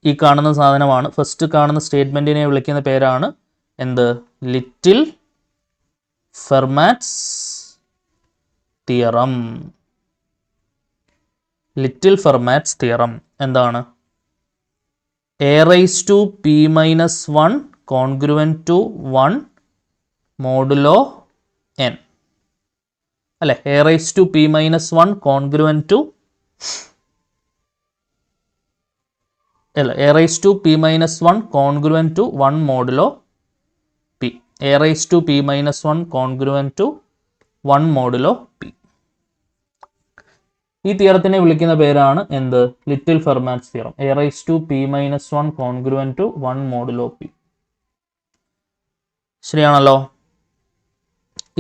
Speaker 1: ഈ കാണുന്ന സാധനമാണ്. ഫസ്റ്റ് കാണുന്ന സ്റ്റേറ്റ്മെൻറ്റിനെ വിളിക്കുന്ന പേരാണ് എന്ത്? Little Fermat's theorem. എന്താണ്? a⁻p−1 congruent to 1 modulo n അല്ലെ? a⁻p−1 congruent to a⁻p−1 congruent to 1 modulo p. a⁻p−1 congruent to 1 modulo p. ഈ തിയറത്തിനെ വിളിക്കുന്ന പേരാണ് എന്ത്? Little Fermat's theorem. a⁻p−1 congruent to 1 modulo p. ശരിയാണല്ലോ?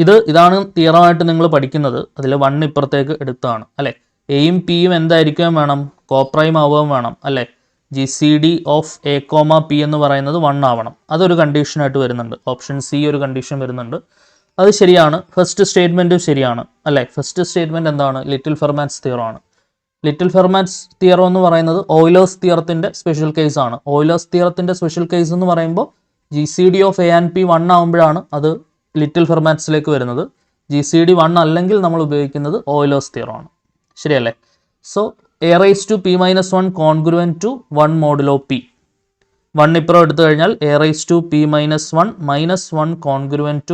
Speaker 1: ഇതാണ് തിയറമായിട്ട് നിങ്ങൾ പഠിക്കുന്നത്. അതിൽ 1 ഇപ്പുറത്തേക്ക് എടുത്താണ് അല്ലേ? എയും പിയും എന്തായിരിക്കും വേണം? കോപ്രൈം ആവുകയും വേണം അല്ലേ? GCD ഓഫ് a,p എന്ന് പറയുന്നത് 1 ആവണം. അതൊരു കണ്ടീഷനായിട്ട് വരുന്നുണ്ട്. ഓപ്ഷൻ സി ഒരു കണ്ടീഷൻ വരുന്നുണ്ട്. അത് ശരിയാണ്. ഫസ്റ്റ് സ്റ്റേറ്റ്മെൻറ്റും ശരിയാണ് അല്ലേ? ഫസ്റ്റ് സ്റ്റേറ്റ്മെൻറ്റ് എന്താണ്? ലിറ്റിൽ ഫെർമാറ്റ്സ് തിയറമാണ്. ലിറ്റിൽ ഫെർമാറ്റ്സ് തിയറം എന്ന് പറയുന്നത് ഓയിലേഴ്സ് തിയറത്തിൻ്റെ സ്പെഷ്യൽ കേസ് ആണ്. ഓയിലേഴ്സ് തിയറത്തിൻ്റെ സ്പെഷ്യൽ കേസ് എന്ന് പറയുമ്പോൾ GCD of a and p 1 ആകുമ്പോഴാണ് അത് ലിറ്റിൽ ഫെർമാറ്റ്സിലേക്ക് വരുന്നത്. GCD 1 അല്ലെങ്കിൽ നമ്മൾ ഉപയോഗിക്കുന്നത് ഓയിലേഴ്സ് തിയറമാണ്. ശരിയല്ലേ? So a⁻p−1 congruent to 1 modulo p. 1 ഇപ്പുറം എടുത്തു കഴിഞ്ഞാൽ a⁻p−1 congruent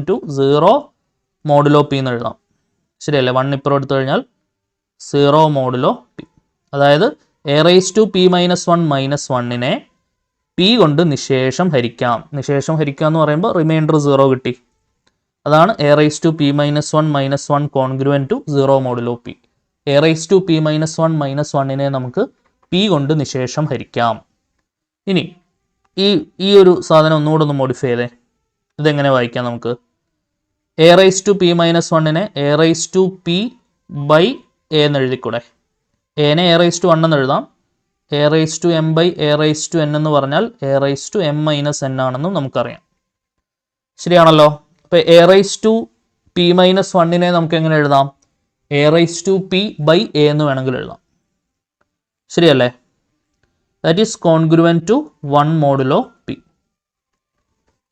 Speaker 1: to 0 modulo p എന്ന് എഴുതാം. ശരിയല്ലേ? 1 ഇപ്പുറം എടുത്തു കഴിഞ്ഞാൽ 0 മോഡുലോ p. അതായത് a⁻p−1 p കൊണ്ട് നിശേഷം ഹരിക്കാം. നിശേഷം ഹരിക്കുക എന്ന് പറയുമ്പോൾ റിമൈൻഡർ 0 കിട്ടി. അതാണ് a⁻p−1 congruent to 0 modulo p. a⁻p−1 നമുക്ക് p കൊണ്ട് നിശേഷം ഹരിക്കാം. ഇനി ഈ ഒരു സാധനം ഒന്നുകൂടെ ഒന്ന് മോഡിഫൈ ചെയ്തേ. ഇതെങ്ങനെ വായിക്കാം നമുക്ക്? a⁻p−1 a⁻p/a എന്ന് എഴുതിക്കൂടെ? a-നെ a⁻1 എന്ന് എഴുതാം. a⁻m/a⁻n എന്ന് പറഞ്ഞാൽ a⁻m-n ആണെന്നും നമുക്കറിയാം. ശരിയാണല്ലോ? അപ്പോൾ a⁻p−1 നമുക്ക് എങ്ങനെ എഴുതാം? a⁻p/a എന്ന് വേണമെങ്കിൽ എഴുതാം. ശരിയല്ലേ? That is congruent to 1 modulo p.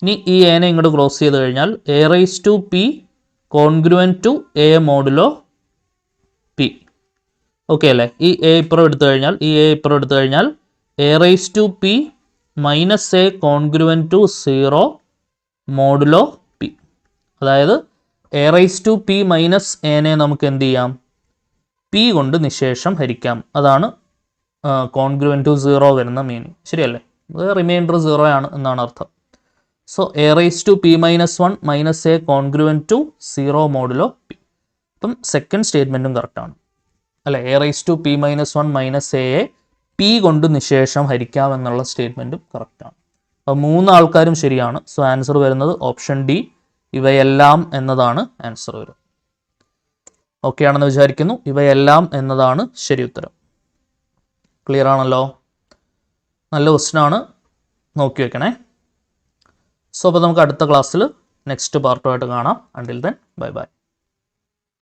Speaker 1: ഇനി ഈ a-നെ ഇങ്ങോട്ട് ക്രോസ് ചെയ്ത് കഴിഞ്ഞാൽ a⁻p congruent to a modulo p. Okay അല്ലേ? ഈ a ഇപ്പുറം എടുത്തു കഴിഞ്ഞാൽ a⁻p-a congruent to 0 modulo p. അതായത് a⁻p-a നമുക്ക് എന്ത് ചെയ്യാം? p കൊണ്ട് നിശേഷം ഹരിക്കാം. അതാണ് കോൺഗ്രുവൻറ്റ് ടു 0 വരുന്ന മീനിങ്. ശരിയല്ലേ? റിമൈൻഡർ 0 ആണ് എന്നാണ് അർത്ഥം. So a⁻p-1 congruent to 0 modulo p. അപ്പം സെക്കൻഡ് സ്റ്റേറ്റ്മെൻറ്റും കറക്റ്റാണ് അല്ലേ? a⁻p-1 p കൊണ്ട് നിശേഷം ഹരിക്കാം എന്നുള്ള സ്റ്റേറ്റ്മെൻറ്റും കറക്റ്റാണ്. അപ്പോൾ 3 ആൾക്കാരും ശരിയാണ്. സോ ആൻസർ വരുന്നത് ഓപ്ഷൻ ഡി, ഇവയെല്ലാം എന്നതാണ് ആൻസർ വരും. ഓക്കെ ആണെന്ന് വിചാരിക്കുന്നു. ഇവയെല്ലാം എന്നതാണ് ശരി ഉത്തരം. ക്ലിയർ ആണല്ലോ? നല്ല ക്വസ്റ്റ്യൻ ആണ്, നോക്കി വെക്കണേ. സോ അപ്പോൾ നമുക്ക് അടുത്ത ക്ലാസ്സിൽ നെക്സ്റ്റ് പാർട്ടുമായിട്ട് കാണാം. Until then bye bye.